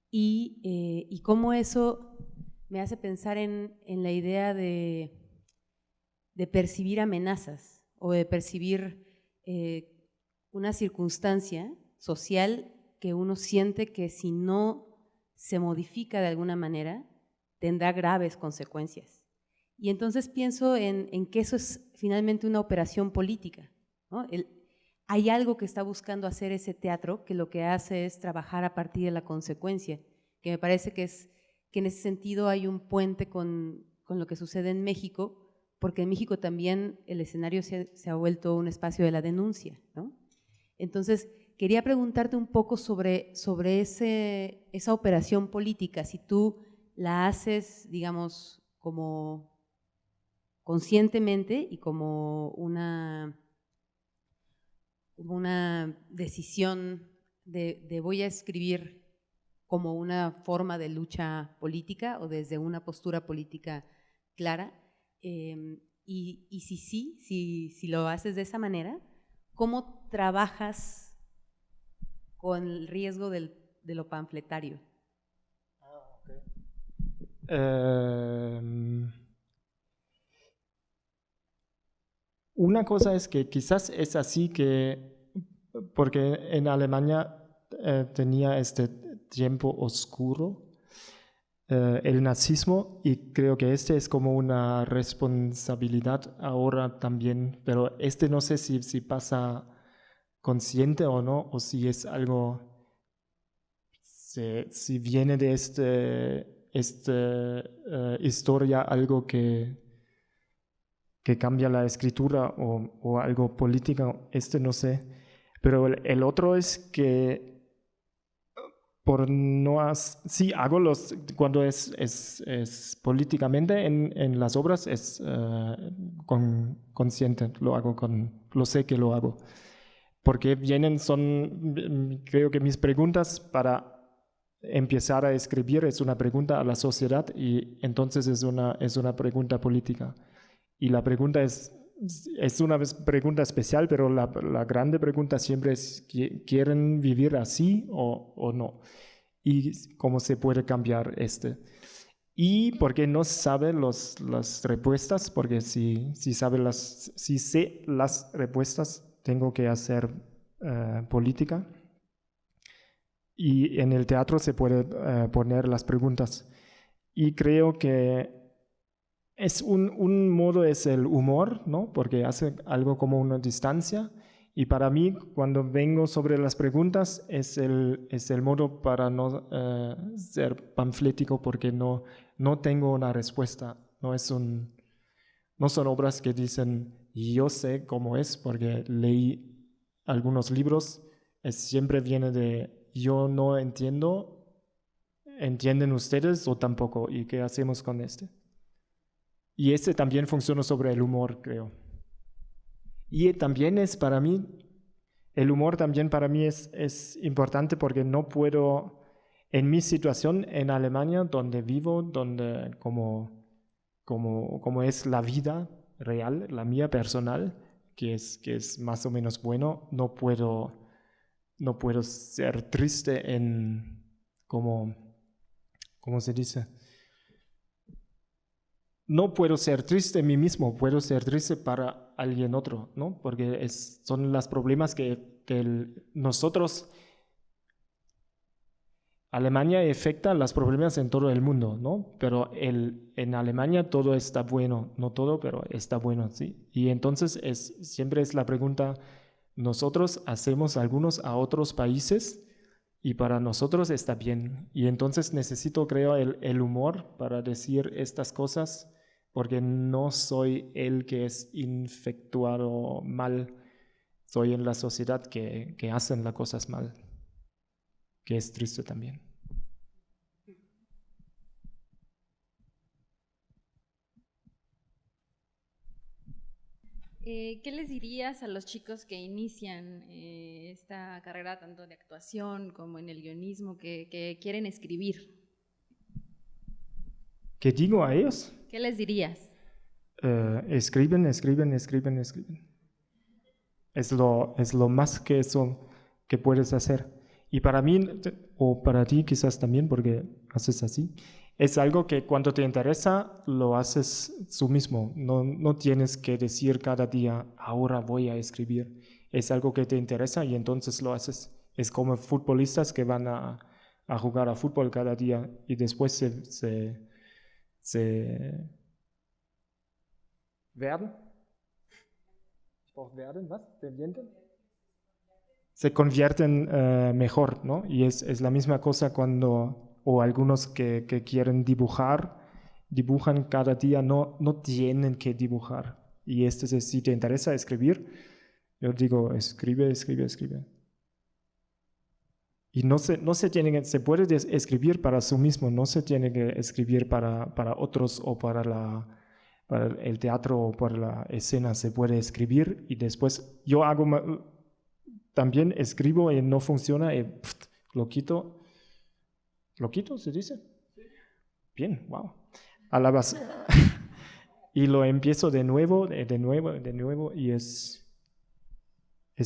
Y cómo eso me hace pensar en la idea de percibir amenazas o de percibir una circunstancia social que uno siente que si no se modifica de alguna manera tendrá graves consecuencias. Y entonces pienso en que eso es finalmente una operación política, ¿no? Hay algo que está buscando hacer ese teatro que lo que hace es trabajar a partir de la consecuencia, que me parece que en ese sentido hay un puente con lo que sucede en México, porque en México también el escenario se ha vuelto un espacio de la denuncia, ¿no? Entonces, quería preguntarte un poco sobre esa operación política, si tú la haces, digamos, como conscientemente y como una decisión de voy a escribir como una forma de lucha política o desde una postura política clara, y si lo haces de esa manera, ¿cómo trabajas con el riesgo de lo panfletario? Una cosa es que quizás es así porque en Alemania tenía este tiempo oscuro, el nazismo, y creo que este es como una responsabilidad ahora también, pero no sé si pasa consciente o no, o si es algo, si viene de historia algo que cambia la escritura o algo política, no sé. Pero el otro es que sí hago cuando es políticamente en las obras, es consciente, lo sé que lo hago. Porque creo que mis preguntas para empezar a escribir es una pregunta a la sociedad y entonces es una pregunta política. Y la pregunta es una pregunta especial, pero la grande pregunta siempre es, ¿quieren vivir así o no? Y cómo se puede cambiar Y porque no sabe las respuestas, porque si sé las respuestas, tengo que hacer política. Y en el teatro se puede poner las preguntas. Y creo que es un modo, es el humor, ¿no? Porque hace algo como una distancia. Y para mí, cuando vengo sobre las preguntas, es el modo para no ser panflético, porque no tengo una respuesta. No son obras que dicen, yo sé cómo es, porque leí algunos libros. Siempre viene de, yo no entiendo, ¿entienden ustedes o tampoco? ¿Y qué hacemos con Y también funciona sobre el humor, creo. Y también para mí, el humor también para mí es importante porque no puedo, en mi situación en Alemania, donde vivo, donde como es la vida real, la mía personal, que es más o menos bueno, no puedo ser triste ¿cómo se dice? No puedo ser triste en mí mismo, puedo ser triste para alguien otro, ¿no? Porque son los problemas que nosotros, Alemania afecta los problemas en todo el mundo, ¿no? Pero en Alemania todo está bueno, no todo, pero está bueno, ¿sí? Y entonces siempre es la pregunta, nosotros hacemos algunos a otros países y para nosotros está bien. Y entonces necesito, creo, el humor para decir estas cosas, porque no soy el que es infectuado mal, soy en la sociedad que hacen las cosas mal, que es triste también. ¿Qué les dirías a los chicos que inician esta carrera tanto de actuación como en el guionismo, que quieren escribir? ¿Qué digo a ellos? ¿Qué les dirías? Escriben. Es lo más que que puedes hacer. Y para mí, o para ti quizás también, porque haces así, es algo que cuando te interesa, lo haces tú mismo. No tienes que decir cada día, ahora voy a escribir. Es algo que te interesa y entonces lo haces. Es como futbolistas que van a jugar a fútbol cada día y después se werden. ¿Was? Se convierten mejor, ¿no? Y es la misma cosa o algunos que quieren dibujan cada día, no tienen que dibujar. Y si te interesa escribir, yo digo, escribe. Y se puede escribir para sí mismo, no se tiene que escribir para otros o para el teatro o para la escena. Se puede escribir y después también escribo y no funciona y lo quito. ¿Lo quito, se dice? Bien, wow. Y lo empiezo de nuevo y es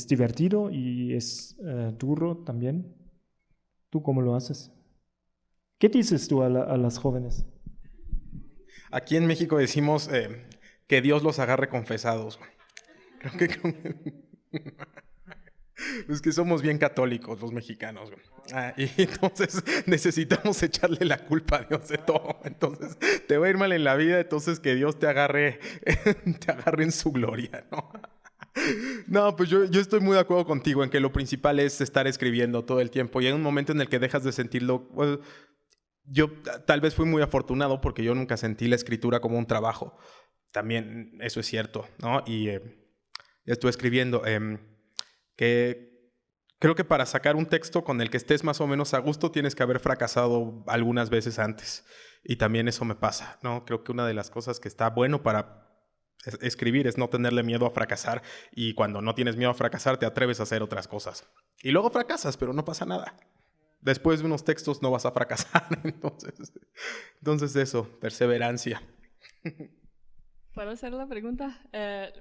divertido y es duro también. ¿Tú cómo lo haces? ¿Qué dices tú a las jóvenes? Aquí en México decimos que Dios los agarre confesados. Creo que Es que somos bien católicos los mexicanos, güey. Y entonces necesitamos echarle la culpa a Dios de todo. Entonces te va a ir mal en la vida, entonces que Dios te agarre en su gloria, ¿no? No, pues yo estoy muy de acuerdo contigo en que lo principal es estar escribiendo todo el tiempo y hay un momento en el que dejas de sentirlo. Well, yo tal vez fui muy afortunado porque yo nunca sentí la escritura como un trabajo. También eso es cierto, ¿no? Y estuve escribiendo que creo que para sacar un texto con el que estés más o menos a gusto tienes que haber fracasado algunas veces antes. Y también eso me pasa, ¿no? Creo que una de las cosas que está bueno para escribir es no tenerle miedo a fracasar y cuando no tienes miedo a fracasar te atreves a hacer otras cosas. Y luego fracasas, pero no pasa nada. Después de unos textos no vas a fracasar. Entonces eso, perseverancia. ¿Puedo hacer la pregunta?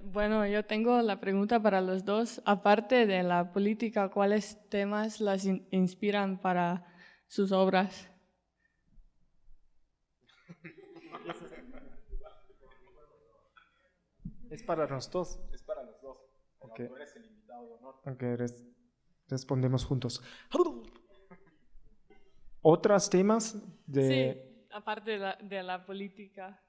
Bueno, yo tengo la pregunta para los dos. Aparte de la política, ¿cuáles temas las inspiran para sus obras? Es para los dos. Es para los dos. Okay. Tú eres el invitado de honor. Ok, respondemos juntos. ¿Otros temas de...? Sí, aparte de la política.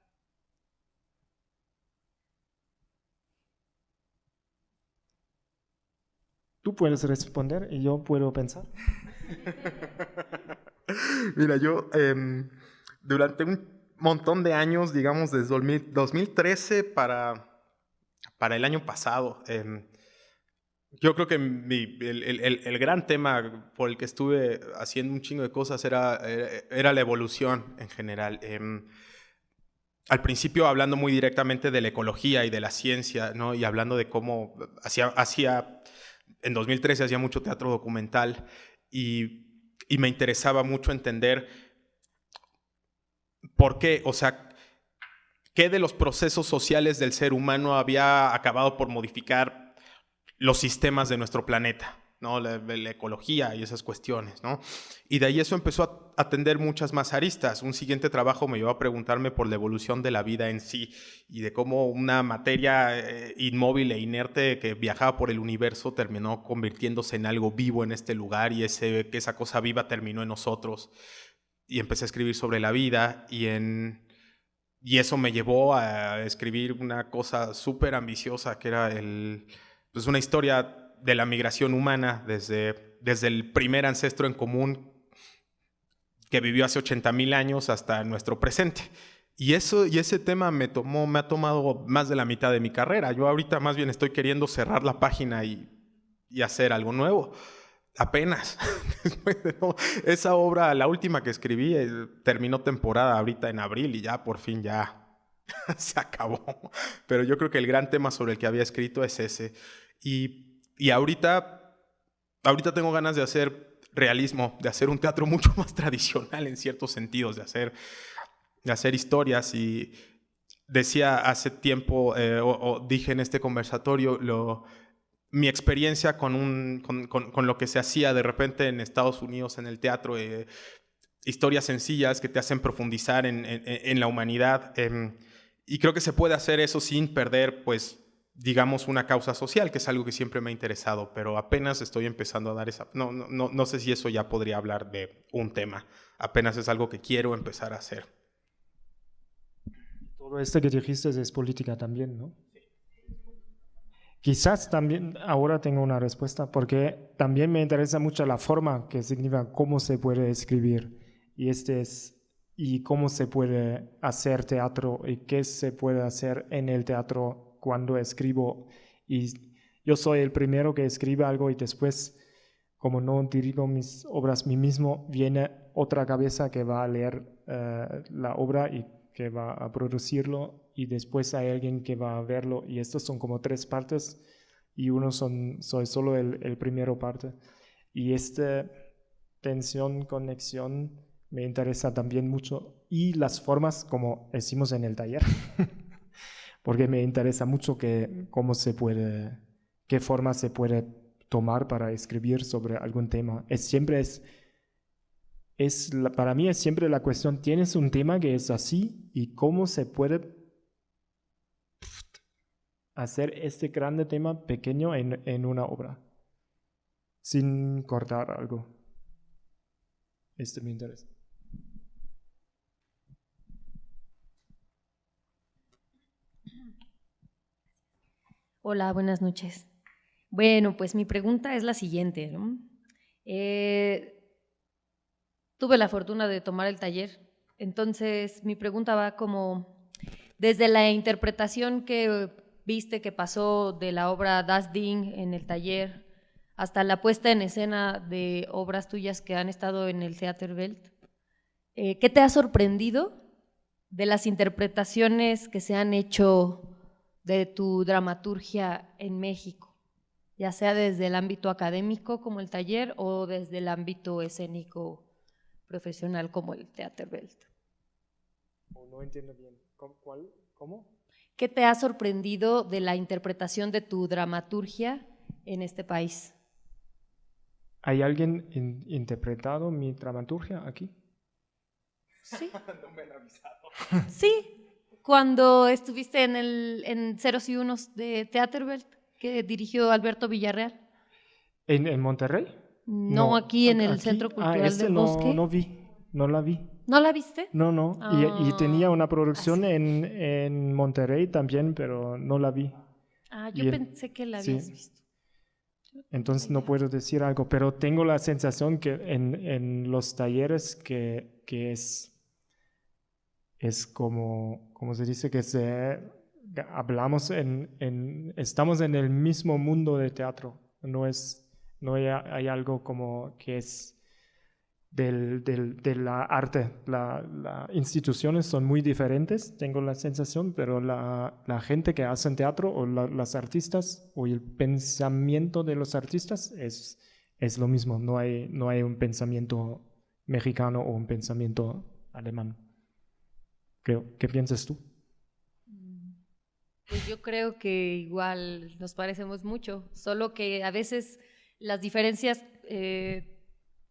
Tú puedes responder y yo puedo pensar. Mira, yo durante un montón de años, digamos desde 2013 para el año pasado, yo creo que el gran tema por el que estuve haciendo un chingo de cosas era la evolución en general. Al principio hablando muy directamente de la ecología y de la ciencia, ¿no? Y hablando de cómo en 2013 hacía mucho teatro documental y me interesaba mucho entender por qué, o sea, qué de los procesos sociales del ser humano había acabado por modificar los sistemas de nuestro planeta, ¿no? La ecología y esas cuestiones, ¿no? Y de ahí eso empezó a atender muchas más aristas. Un siguiente trabajo me llevó a preguntarme por la evolución de la vida en sí y de cómo una materia inmóvil e inerte que viajaba por el universo terminó convirtiéndose en algo vivo en este lugar y que esa cosa viva terminó en nosotros. Y empecé a escribir sobre la vida y eso me llevó a escribir una cosa súper ambiciosa que era pues una historia de la migración humana desde el primer ancestro en común que vivió hace 80,000 años hasta nuestro presente. Y ese tema me ha tomado más de la mitad de mi carrera. Yo ahorita más bien estoy queriendo cerrar la página y hacer algo nuevo. Apenas. Esa obra, la última que escribí, terminó temporada ahorita en abril y ya por fin ya se acabó. Pero yo creo que el gran tema sobre el que había escrito es ese. Y ahorita tengo ganas de hacer realismo, de hacer un teatro mucho más tradicional en ciertos sentidos, de hacer historias. Y decía hace tiempo, dije en este conversatorio, mi experiencia con lo que se hacía de repente en Estados Unidos en el teatro, historias sencillas que te hacen profundizar en la humanidad. Y creo que se puede hacer eso sin perder, pues, digamos, una causa social, que es algo que siempre me ha interesado, pero apenas estoy empezando a dar esa... No sé si eso ya podría hablar de un tema. Apenas es algo que quiero empezar a hacer. Todo esto que dijiste es política también, ¿no? Quizás también ahora tengo una respuesta, porque también me interesa mucho la forma, que significa cómo se puede escribir, y cómo se puede hacer teatro, y qué se puede hacer en el teatro cuando escribo. Y yo soy el primero que escribe algo y después, como no dirijo mis obras mí mismo, viene otra cabeza que va a leer la obra y que va a producirlo, y después hay alguien que va a verlo, y estos son como 3 partes y soy solo el primero parte. Y esta tensión, conexión me interesa también mucho, y las formas, como decimos en el taller, porque me interesa mucho qué forma se puede tomar para escribir sobre algún tema. Para mí es siempre la cuestión, tienes un tema que es así, y cómo se puede hacer este grande tema pequeño en una obra. sin cortar algo. Me interesa. Hola, buenas noches. Bueno, pues mi pregunta es la siguiente, ¿no? Tuve la fortuna de tomar el taller, entonces mi pregunta va como, desde la interpretación que viste que pasó de la obra Das Ding en el taller, hasta la puesta en escena de obras tuyas que han estado en el Theaterwelt, ¿qué te ha sorprendido de las interpretaciones que se han hecho de tu dramaturgia en México, ya sea desde el ámbito académico como el taller o desde el ámbito escénico profesional como el Theaterwelt? No entiendo bien. ¿Cómo? ¿Qué te ha sorprendido de la interpretación de tu dramaturgia en este país? ¿Hay alguien interpretado mi dramaturgia aquí? Sí. No me han avisado. Sí, cuando estuviste en Ceros y Unos de Theaterwelt, que dirigió Alberto Villarreal. ¿En Monterrey? No, aquí en el aquí. Centro Cultural del no, Bosque. no la vi. ¿No la viste? No. Y tenía una producción así. en Monterrey también, pero no la vi. Yo pensé que la habías visto. Entonces no puedo decir algo, pero tengo la sensación que en los talleres que es como, ¿cómo se dice? Hablamos estamos en el mismo mundo de teatro. No hay algo como que es de la arte. Las instituciones son muy diferentes, tengo la sensación, pero la gente que hace teatro o las artistas o el pensamiento de los artistas es lo mismo. No hay un pensamiento mexicano o un pensamiento alemán. ¿Qué piensas tú? Pues yo creo que igual nos parecemos mucho, solo que a veces las diferencias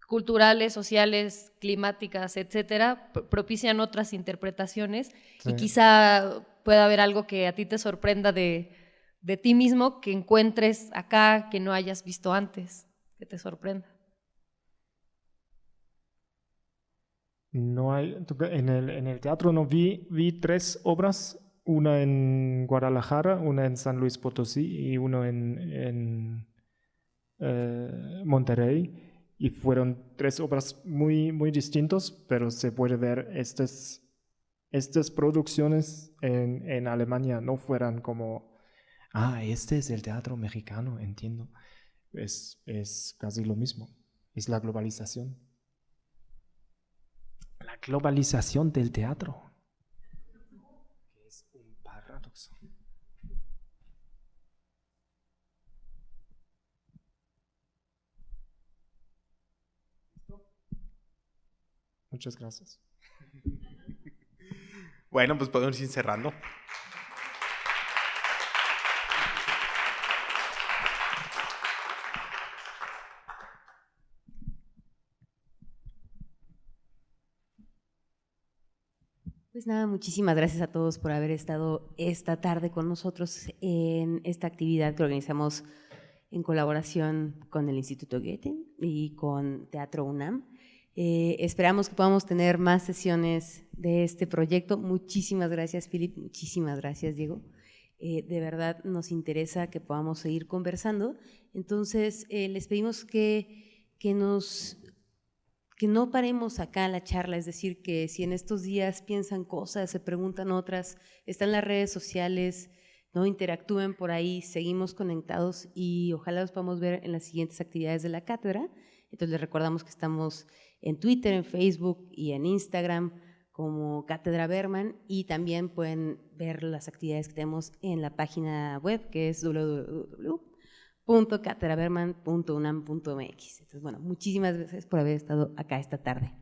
culturales, sociales, climáticas, etcétera, propician otras interpretaciones y quizá pueda haber algo que a ti te sorprenda de ti mismo, que encuentres acá que no hayas visto antes, que te sorprenda. No hay, en el teatro no vi 3 obras, una en Guadalajara, una en San Luis Potosí y una en Monterrey. Y fueron 3 obras muy, muy distintas, pero se puede ver estas producciones en Alemania no fueran como, este es el teatro mexicano, entiendo. Es casi lo mismo, es la globalización. La globalización del teatro. Es un paradoxo. Muchas gracias. Bueno, pues podemos ir cerrando. Pues nada, muchísimas gracias a todos por haber estado esta tarde con nosotros en esta actividad que organizamos en colaboración con el Instituto Goethe y con Teatro UNAM. Esperamos que podamos tener más sesiones de este proyecto. Muchísimas gracias, Philip, muchísimas gracias, Diego. De verdad nos interesa que podamos seguir conversando. Entonces, les pedimos que no paremos acá la charla, es decir, que si en estos días piensan cosas, se preguntan otras, están las redes sociales, ¿no? Interactúen por ahí, seguimos conectados y ojalá los podamos ver en las siguientes actividades de la cátedra. Entonces les recordamos que estamos en Twitter, en Facebook y en Instagram como Cátedra Berman, y también pueden ver las actividades que tenemos en la página web que es www.catedraberman.unam.mx. Entonces, bueno, muchísimas gracias por haber estado acá esta tarde.